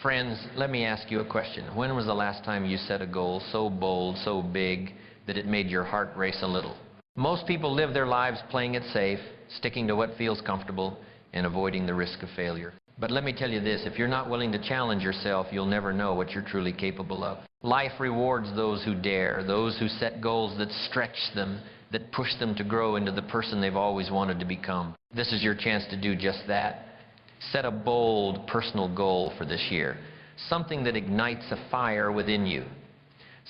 Friends, let me ask you a question. When was the last time you set a goal so bold, so big, that it made your heart race a little? Most people live their lives playing it safe, sticking to what feels comfortable, and avoiding the risk of failure. But let me tell you this, if you're not willing to challenge yourself, you'll never know what you're truly capable of. Life rewards those who dare, those who set goals that stretch them, that push them to grow into the person they've always wanted to become. This is your chance to do just that. Set a bold personal goal for this year, something that ignites a fire within you,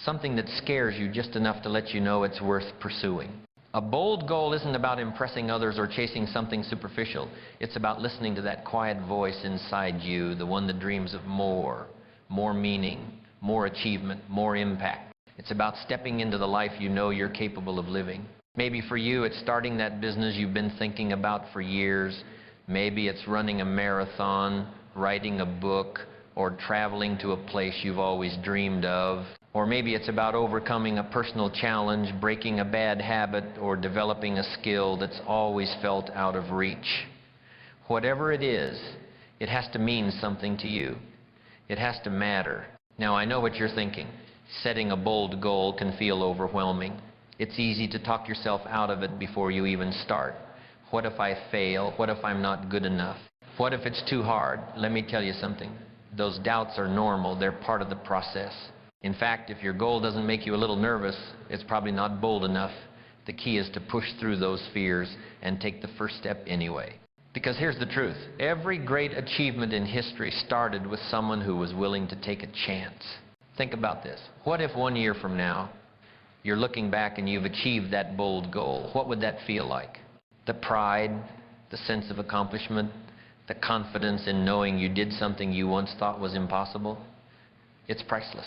something that scares you just enough to let you know it's worth pursuing. A bold goal isn't about impressing others or chasing something superficial. It's about listening to that quiet voice inside you, the one that dreams of more meaning, more achievement, more impact. It's about stepping into the life you know you're capable of living. Maybe for you, it's starting that business you've been thinking about for years. Maybe it's running a marathon, writing a book, or traveling to a place you've always dreamed of. Or maybe it's about overcoming a personal challenge, breaking a bad habit, or developing a skill that's always felt out of reach. Whatever it is, it has to mean something to you. It has to matter. Now, I know what you're thinking. Setting a bold goal can feel overwhelming. It's easy to talk yourself out of it before you even start. What if I fail? What if I'm not good enough? What if it's too hard? Let me tell you something. Those doubts are normal. They're part of the process. In fact, if your goal doesn't make you a little nervous, it's probably not bold enough. The key is to push through those fears and take the first step anyway. Because here's the truth. Every great achievement in history started with someone who was willing to take a chance. Think about this. What if 1 year from now, you're looking back and you've achieved that bold goal? What would that feel like? The pride, the sense of accomplishment, the confidence in knowing you did something you once thought was impossible? It's priceless.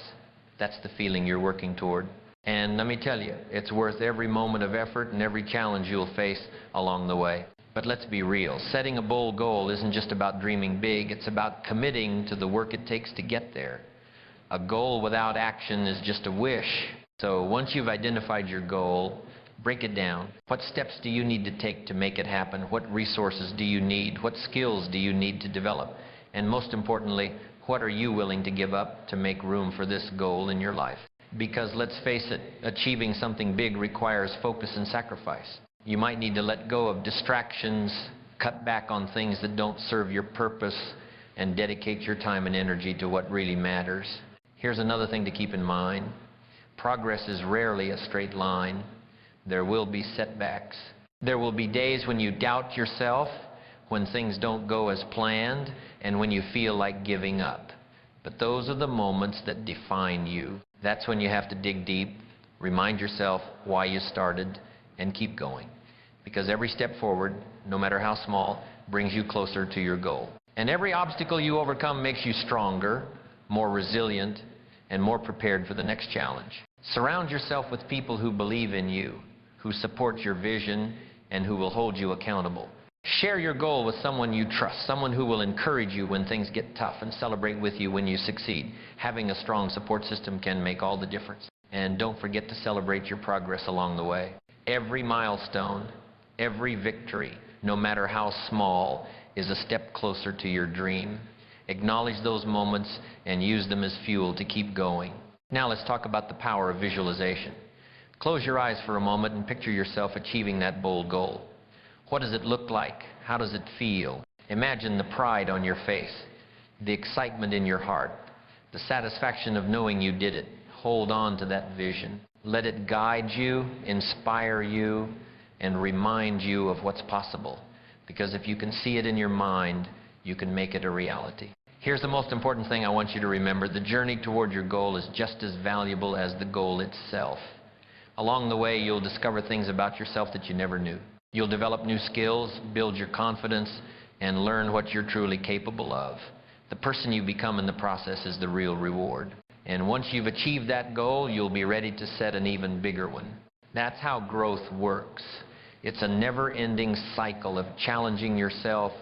That's the feeling you're working toward. And let me tell you, it's worth every moment of effort and every challenge you'll face along the way. But let's be real. Setting a bold goal isn't just about dreaming big. It's about committing to the work it takes to get there. A goal without action is just a wish. So once you've identified your goal, break it down. What steps do you need to take to make it happen? What resources do you need? What skills do you need to develop? And most importantly, what are you willing to give up to make room for this goal in your life? Because let's face it, achieving something big requires focus and sacrifice. You might need to let go of distractions, cut back on things that don't serve your purpose, and dedicate your time and energy to what really matters. Here's another thing to keep in mind. Progress is rarely a straight line. There will be setbacks. There will be days when you doubt yourself, when things don't go as planned, and when you feel like giving up. But those are the moments that define you. That's when you have to dig deep, remind yourself why you started, and keep going. Because every step forward, no matter how small, brings you closer to your goal. And every obstacle you overcome makes you stronger, more resilient, and more prepared for the next challenge. Surround yourself with people who believe in you, who support your vision, and who will hold you accountable. Share your goal with someone you trust, someone who will encourage you when things get tough and celebrate with you when you succeed. Having a strong support system can make all the difference. And don't forget to celebrate your progress along the way. Every milestone, every victory, no matter how small, is a step closer to your dream. Acknowledge those moments and use them as fuel to keep going. Now let's talk about the power of visualization. Close your eyes for a moment and picture yourself achieving that bold goal. What does it look like? How does it feel? Imagine the pride on your face, the excitement in your heart, the satisfaction of knowing you did it. Hold on to that vision. Let it guide you, inspire you, and remind you of what's possible. Because if you can see it in your mind, you can make it a reality. Here's the most important thing I want you to remember. The journey toward your goal is just as valuable as the goal itself. Along the way, you'll discover things about yourself that you never knew. You'll develop new skills, build your confidence, and learn what you're truly capable of. The person you become in the process is the real reward. And once you've achieved that goal, you'll be ready to set an even bigger one. That's how growth works. It's a never-ending cycle of challenging yourself,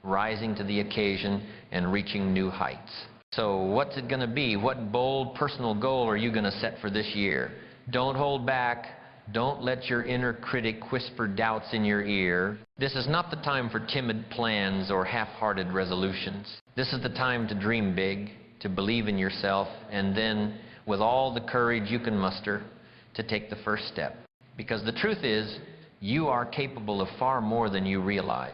rising to the occasion, and reaching new heights. So what's it going to be? What bold personal goal are you going to set for this year? Don't hold back. Don't let your inner critic whisper doubts in your ear. This is not the time for timid plans or half-hearted resolutions. This is the time to dream big, to believe in yourself, and then, with all the courage you can muster, to take the first step. Because the truth is, you are capable of far more than you realize.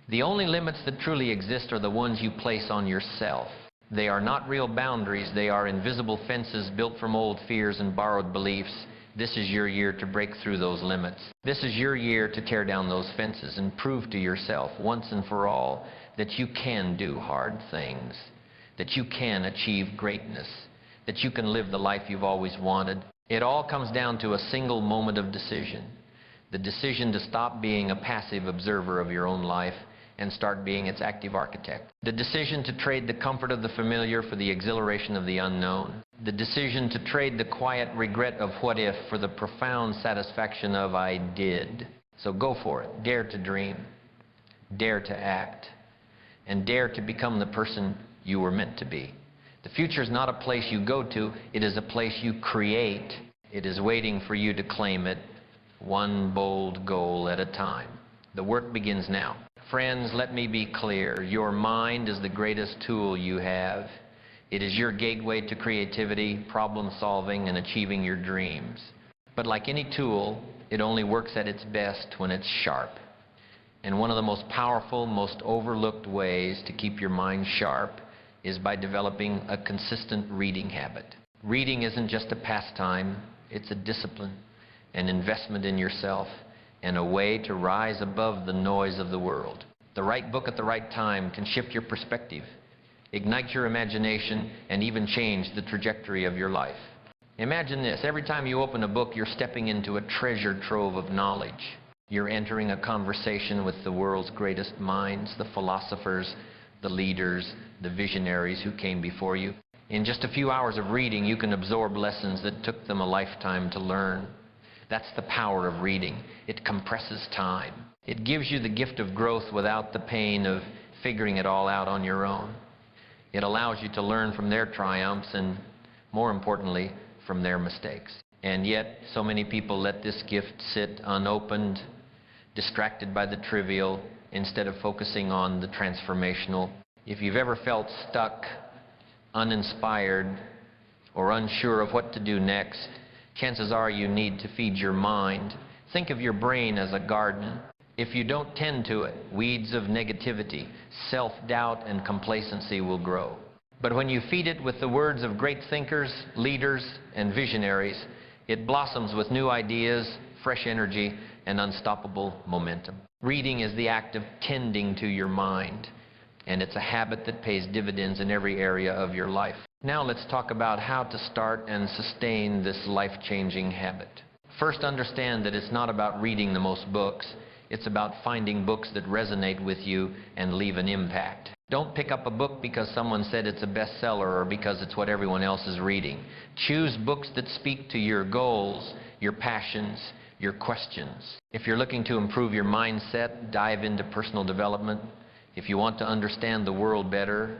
The only limits that truly exist are the ones you place on yourself. They are not real boundaries. They are invisible fences built from old fears and borrowed beliefs. This is your year to break through those limits. This is your year to tear down those fences and prove to yourself once and for all that you can do hard things, that you can achieve greatness, that you can live the life you've always wanted. It all comes down to a single moment of decision. The decision to stop being a passive observer of your own life and start being its active architect. The decision to trade the comfort of the familiar for the exhilaration of the unknown. The decision to trade the quiet regret of what if for the profound satisfaction of I did. So go for it. Dare to dream. Dare to act. And dare to become the person you were meant to be. The future is not a place you go to. It is a place you create. It is waiting for you to claim it, one bold goal at a time. The work begins now. Friends, let me be clear. Your mind is the greatest tool you have. It is your gateway to creativity, problem solving, and achieving your dreams. But like any tool, it only works at its best when it's sharp. And one of the most powerful, most overlooked ways to keep your mind sharp is by developing a consistent reading habit. Reading isn't just a pastime, it's a discipline, an investment in yourself, and a way to rise above the noise of the world. The right book at the right time can shift your perspective, ignite your imagination, and even change the trajectory of your life. Imagine this. Every time you open a book, you're stepping into a treasure trove of knowledge. You're entering a conversation with the world's greatest minds, the philosophers, the leaders, the visionaries who came before you. In just a few hours of reading, you can absorb lessons that took them a lifetime to learn. That's the power of reading. It compresses time. It gives you the gift of growth without the pain of figuring it all out on your own. It allows you to learn from their triumphs and, more importantly, from their mistakes. And yet, so many people let this gift sit unopened, distracted by the trivial, instead of focusing on the transformational. If you've ever felt stuck, uninspired, or unsure of what to do next, chances are you need to feed your mind. Think of your brain as a garden. If you don't tend to it, weeds of negativity, self-doubt, and complacency will grow. But when you feed it with the words of great thinkers, leaders, and visionaries, it blossoms with new ideas, fresh energy, and unstoppable momentum. Reading is the act of tending to your mind, and it's a habit that pays dividends in every area of your life. Now let's talk about how to start and sustain this life-changing habit. First, understand that it's not about reading the most books. It's about finding books that resonate with you and leave an impact. Don't pick up a book because someone said it's a bestseller or because it's what everyone else is reading. Choose books that speak to your goals, your passions, your questions. If you're looking to improve your mindset, dive into personal development. If you want to understand the world better,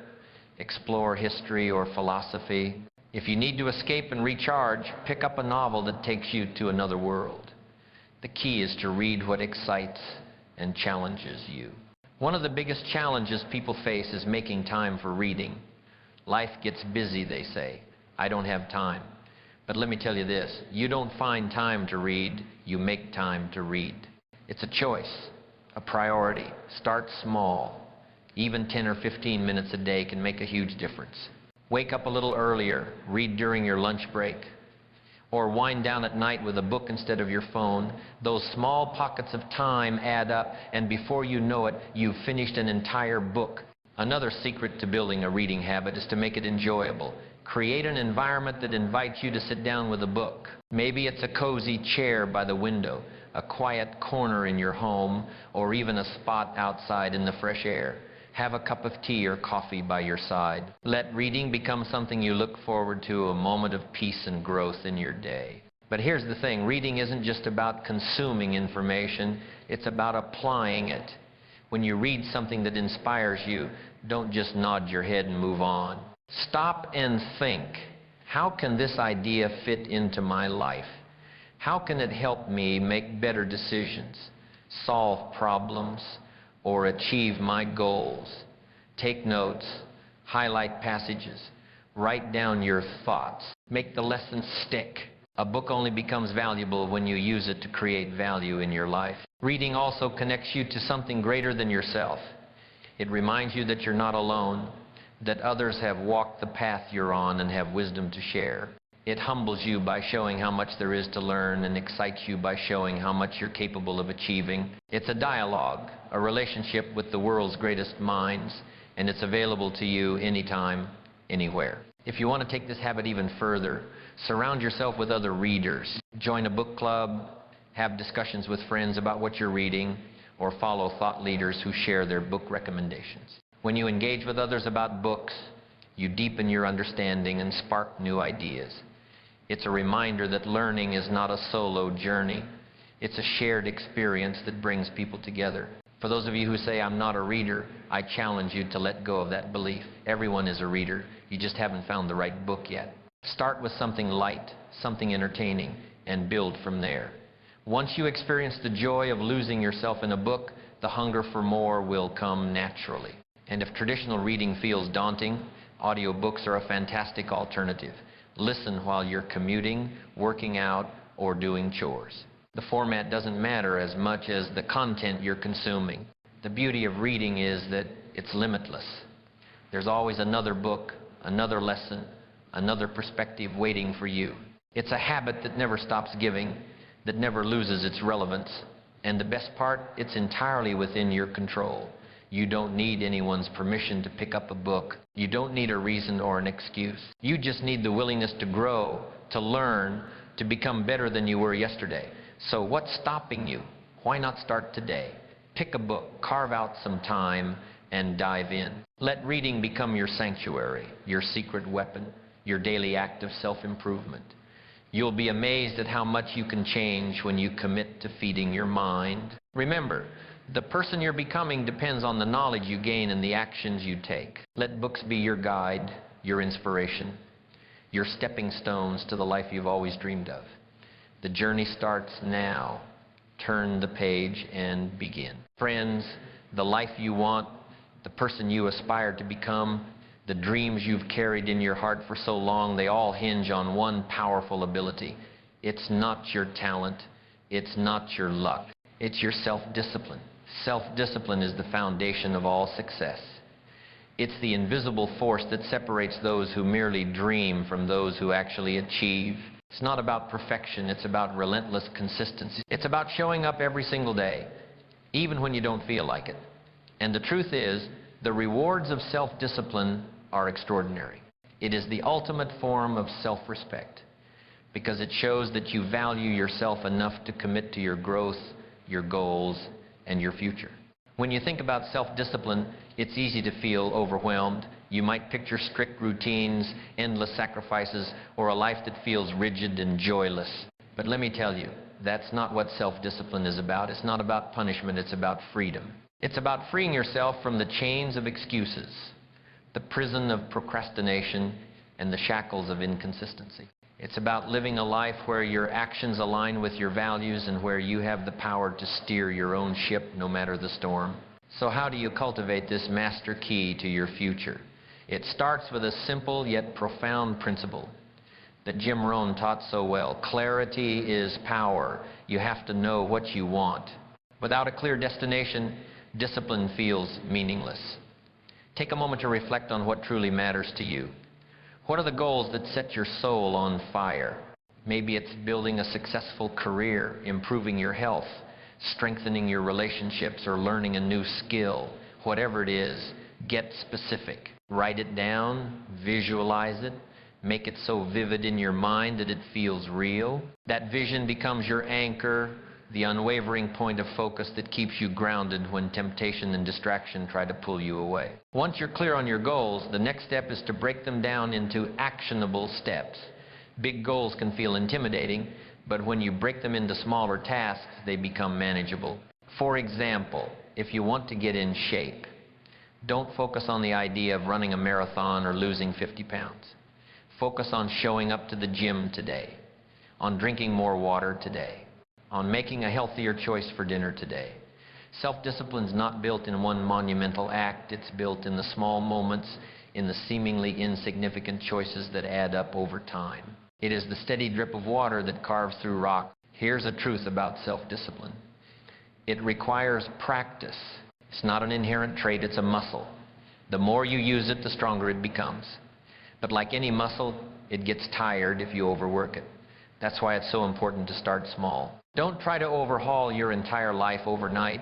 explore history or philosophy. If you need to escape and recharge, pick up a novel that takes you to another world. The key is to read what excites and challenges you. One of the biggest challenges people face is making time for reading. Life gets busy, they say. I don't have time. But let me tell you this, you don't find time to read, you make time to read. It's a choice, a priority. Start small. Even 10 or 15 minutes a day can make a huge difference. Wake up a little earlier, read during your lunch break, or wind down at night with a book instead of your phone. Those small pockets of time add up, and before you know it, you've finished an entire book. Another secret to building a reading habit is to make it enjoyable. Create an environment that invites you to sit down with a book. Maybe it's a cozy chair by the window, a quiet corner in your home, or even a spot outside in the fresh air. Have a cup of tea or coffee by your side. Let reading become something you look forward to, a moment of peace and growth in your day. But here's the thing, reading isn't just about consuming information, it's about applying it. When you read something that inspires you, don't just nod your head and move on. Stop and think, how can this idea fit into my life? How can it help me make better decisions, solve problems, or achieve my goals? Take notes, highlight passages, write down your thoughts, make the lesson stick. A book only becomes valuable when you use it to create value in your life. Reading also connects you to something greater than yourself. It reminds you that you're not alone, that others have walked the path you're on and have wisdom to share. It humbles you by showing how much there is to learn and excites you by showing how much you're capable of achieving. It's a dialogue, a relationship with the world's greatest minds, and it's available to you anytime, anywhere. If you want to take this habit even further, surround yourself with other readers. Join a book club, have discussions with friends about what you're reading, or follow thought leaders who share their book recommendations. When you engage with others about books, you deepen your understanding and spark new ideas. It's a reminder that learning is not a solo journey. It's a shared experience that brings people together. For those of you who say, I'm not a reader, I challenge you to let go of that belief. Everyone is a reader. You just haven't found the right book yet. Start with something light, something entertaining, and build from there. Once you experience the joy of losing yourself in a book, the hunger for more will come naturally. And if traditional reading feels daunting, audiobooks are a fantastic alternative. Listen while you're commuting, working out, or doing chores. The format doesn't matter as much as the content you're consuming. The beauty of reading is that it's limitless. There's always another book, another lesson, another perspective waiting for you. It's a habit that never stops giving, that never loses its relevance. And the best part, it's entirely within your control. You don't need anyone's permission to pick up a book. You don't need a reason or an excuse. You just need the willingness to grow, to learn, to become better than you were yesterday. So what's stopping you? Why not start today? Pick a book, carve out some time, and dive in. Let reading become your sanctuary, your secret weapon, your daily act of self-improvement. You'll be amazed at how much you can change when you commit to feeding your mind. Remember, The person you're becoming depends on the knowledge you gain and the actions you take. Let books be your guide, your inspiration, your stepping stones to the life you've always dreamed of. The journey starts now. Turn the page and begin. Friends, the life you want, the person you aspire to become, the dreams you've carried in your heart for so long, they all hinge on one powerful ability. It's not your talent. It's not your luck. It's your self-discipline. Self-discipline is the foundation of all success. It's the invisible force that separates those who merely dream from those who actually achieve. It's not about perfection. It's about relentless consistency. It's about showing up every single day, even when you don't feel like it. And the truth is, the rewards of self-discipline are extraordinary. It is the ultimate form of self-respect, because it shows that you value yourself enough to commit to your growth, your goals, and your future. When you think about self-discipline, it's easy to feel overwhelmed. You might picture strict routines, endless sacrifices, or a life that feels rigid and joyless. But let me tell you, that's not what self-discipline is about. It's not about punishment. It's about freedom. It's about freeing yourself from the chains of excuses, the prison of procrastination, and the shackles of inconsistency. It's about living a life where your actions align with your values and where you have the power to steer your own ship no matter the storm. So how do you cultivate this master key to your future? It starts with a simple yet profound principle that Jim Rohn taught so well. Clarity is power. You have to know what you want. Without a clear destination, discipline feels meaningless. Take a moment to reflect on what truly matters to you. What are the goals that set your soul on fire? Maybe it's building a successful career, improving your health, strengthening your relationships, or learning a new skill. Whatever it is, get specific. Write it down, visualize it, make it so vivid in your mind that it feels real. That vision becomes your anchor, the unwavering point of focus that keeps you grounded when temptation and distraction try to pull you away. Once you're clear on your goals, the next step is to break them down into actionable steps. Big goals can feel intimidating, but when you break them into smaller tasks, they become manageable. For example, if you want to get in shape, don't focus on the idea of running a marathon or losing 50 pounds. Focus on showing up to the gym today, on drinking more water today, on making a healthier choice for dinner today. Self-discipline is not built in one monumental act. It's built in the small moments, in the seemingly insignificant choices that add up over time. It is the steady drip of water that carves through rock. Here's a truth about self-discipline. It requires practice. It's not an inherent trait, it's a muscle. The more you use it, the stronger it becomes. But like any muscle, it gets tired if you overwork it. That's why it's so important to start small. Don't try to overhaul your entire life overnight.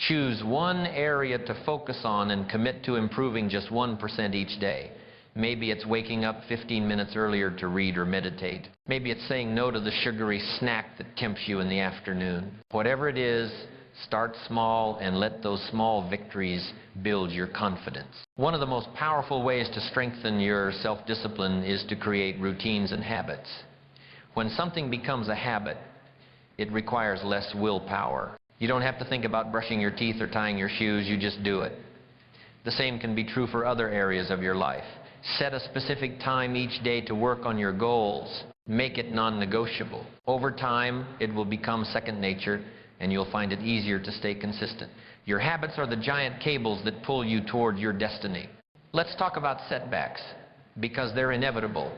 Choose one area to focus on and commit to improving just 1% each day. Maybe it's waking up 15 minutes earlier to read or meditate. Maybe it's saying no to the sugary snack that tempts you in the afternoon. Whatever it is, start small and let those small victories build your confidence. One of the most powerful ways to strengthen your self-discipline is to create routines and habits. When something becomes a habit, it requires less willpower. You don't have to think about brushing your teeth or tying your shoes, you just do it. The same can be true for other areas of your life. Set a specific time each day to work on your goals. Make it non-negotiable. Over time, it will become second nature, and you'll find it easier to stay consistent. Your habits are the giant cables that pull you toward your destiny. Let's talk about setbacks, because they're inevitable.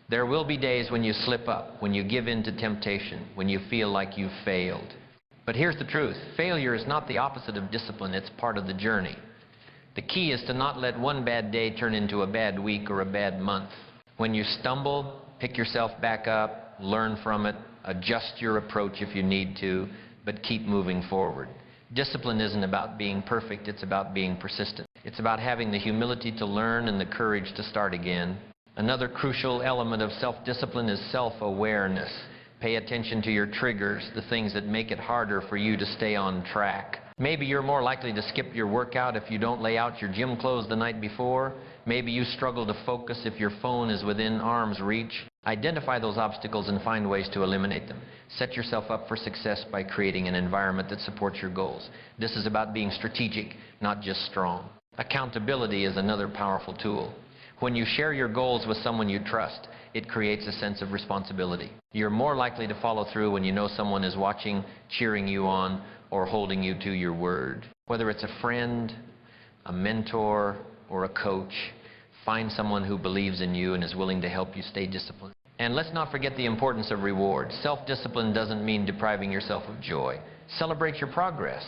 There will be days when you slip up, when you give in to temptation, when you feel like you've failed. But here's the truth. Failure is not the opposite of discipline. It's part of the journey. The key is to not let one bad day turn into a bad week or a bad month. When you stumble, pick yourself back up, learn from it, adjust your approach if you need to, but keep moving forward. Discipline isn't about being perfect. It's about being persistent. It's about having the humility to learn and the courage to start again. Another crucial element of self-discipline is self-awareness. Pay attention to your triggers, the things that make it harder for you to stay on track. Maybe you're more likely to skip your workout if you don't lay out your gym clothes the night before. Maybe you struggle to focus if your phone is within arm's reach. Identify those obstacles and find ways to eliminate them. Set yourself up for success by creating an environment that supports your goals. This is about being strategic, not just strong. Accountability is another powerful tool. When you share your goals with someone you trust, it creates a sense of responsibility. You're more likely to follow through when you know someone is watching, cheering you on, or holding you to your word. Whether it's a friend, a mentor, or a coach, find someone who believes in you and is willing to help you stay disciplined. And let's not forget the importance of reward. Self-discipline doesn't mean depriving yourself of joy. Celebrate your progress.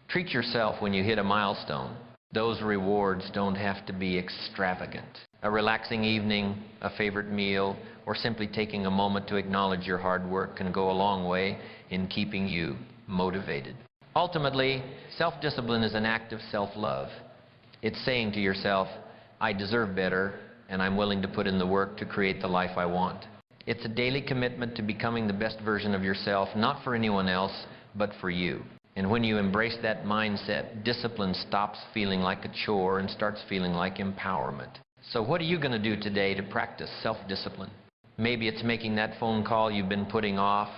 Treat yourself when you hit a milestone. Those rewards don't have to be extravagant. A relaxing evening, a favorite meal, or simply taking a moment to acknowledge your hard work can go a long way in keeping you motivated. Ultimately, self-discipline is an act of self-love. It's saying to yourself, I deserve better, and I'm willing to put in the work to create the life I want. It's a daily commitment to becoming the best version of yourself, not for anyone else, but for you. And when you embrace that mindset, discipline stops feeling like a chore and starts feeling like empowerment. So what are you going to do today to practice self-discipline? Maybe it's making that phone call you've been putting off,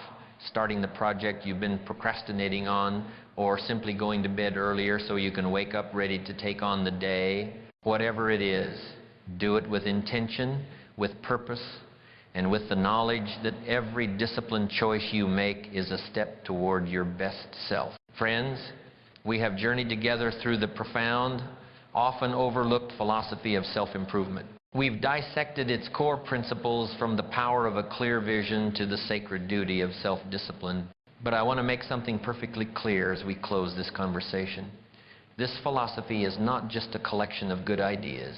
starting the project you've been procrastinating on, or simply going to bed earlier so you can wake up ready to take on the day. Whatever it is, do it with intention, with purpose, and with the knowledge that every disciplined choice you make is a step toward your best self. Friends, we have journeyed together through the profound, often overlooked philosophy of self-improvement. We've dissected its core principles, from the power of a clear vision to the sacred duty of self-discipline. But I want to make something perfectly clear as we close this conversation. This philosophy is not just a collection of good ideas.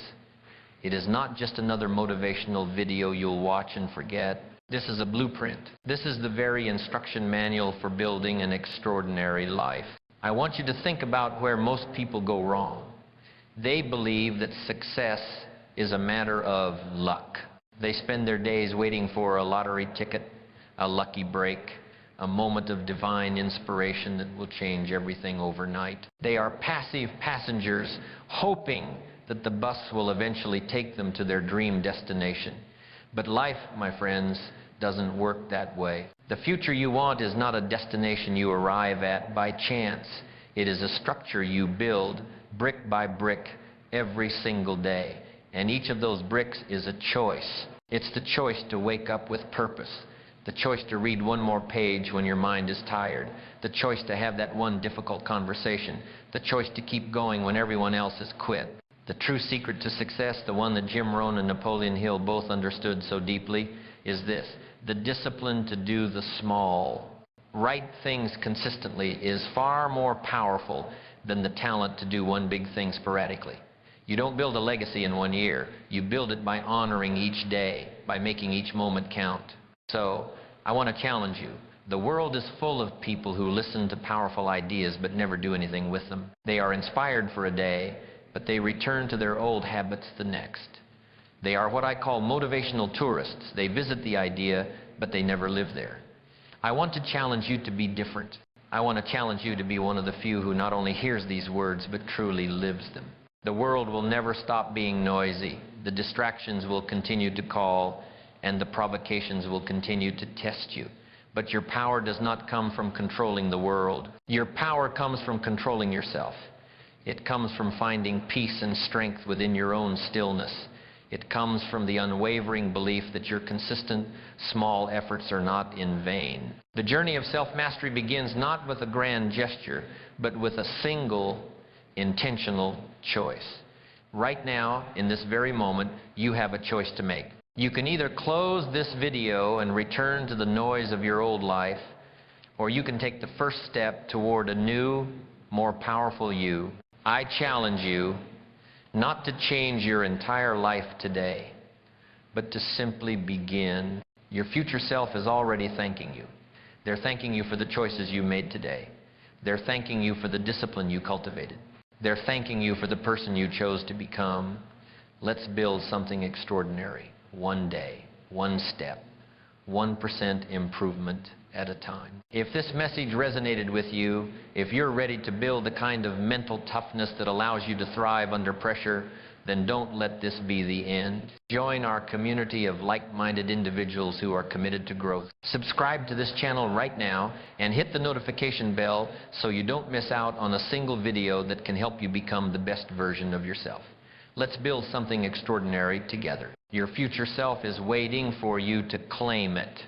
It is not just another motivational video you'll watch and forget. This is a blueprint. This is the very instruction manual for building an extraordinary life. I want you to think about where most people go wrong. They believe that success is a matter of luck. They spend their days waiting for a lottery ticket, a lucky break, a moment of divine inspiration that will change everything overnight. They are passive passengers, hoping that the bus will eventually take them to their dream destination. But life, my friends, doesn't work that way. The future you want is not a destination you arrive at by chance. It is a structure you build brick by brick every single day. And each of those bricks is a choice. It's the choice to wake up with purpose, the choice to read one more page when your mind is tired, the choice to have that one difficult conversation, the choice to keep going when everyone else has quit. The true secret to success, the one that Jim Rohn and Napoleon Hill both understood so deeply, is this: the discipline to do the small. Right things consistently is far more powerful than the talent to do one big thing sporadically. You don't build a legacy in 1 year. You build it by honoring each day, by making each moment count. So, I want to challenge you. The world is full of people who listen to powerful ideas but never do anything with them. They are inspired for a day, but they return to their old habits the next. They are what I call motivational tourists. They visit the idea, but they never live there. I want to challenge you to be different. I want to challenge you to be one of the few who not only hears these words, but truly lives them. The world will never stop being noisy. The distractions will continue to call, and the provocations will continue to test you. But your power does not come from controlling the world. Your power comes from controlling yourself. It comes from finding peace and strength within your own stillness. It comes from the unwavering belief that your consistent, small efforts are not in vain. The journey of self-mastery begins not with a grand gesture, but with a single, intentional choice. Right now, in this very moment, you have a choice to make. You can either close this video and return to the noise of your old life, or you can take the first step toward a new, more powerful you. I challenge you not to change your entire life today, but to simply begin. Your future self is already thanking you. They're thanking you for the choices you made today. They're thanking you for the discipline you cultivated. They're thanking you for the person you chose to become. Let's build something extraordinary. One day, one step, 1% improvement at a time. If this message resonated with you, if you're ready to build the kind of mental toughness that allows you to thrive under pressure, then don't let this be the end. Join our community of like-minded individuals who are committed to growth. Subscribe to this channel right now and hit the notification bell so you don't miss out on a single video that can help you become the best version of yourself. Let's build something extraordinary together. Your future self is waiting for you to claim it.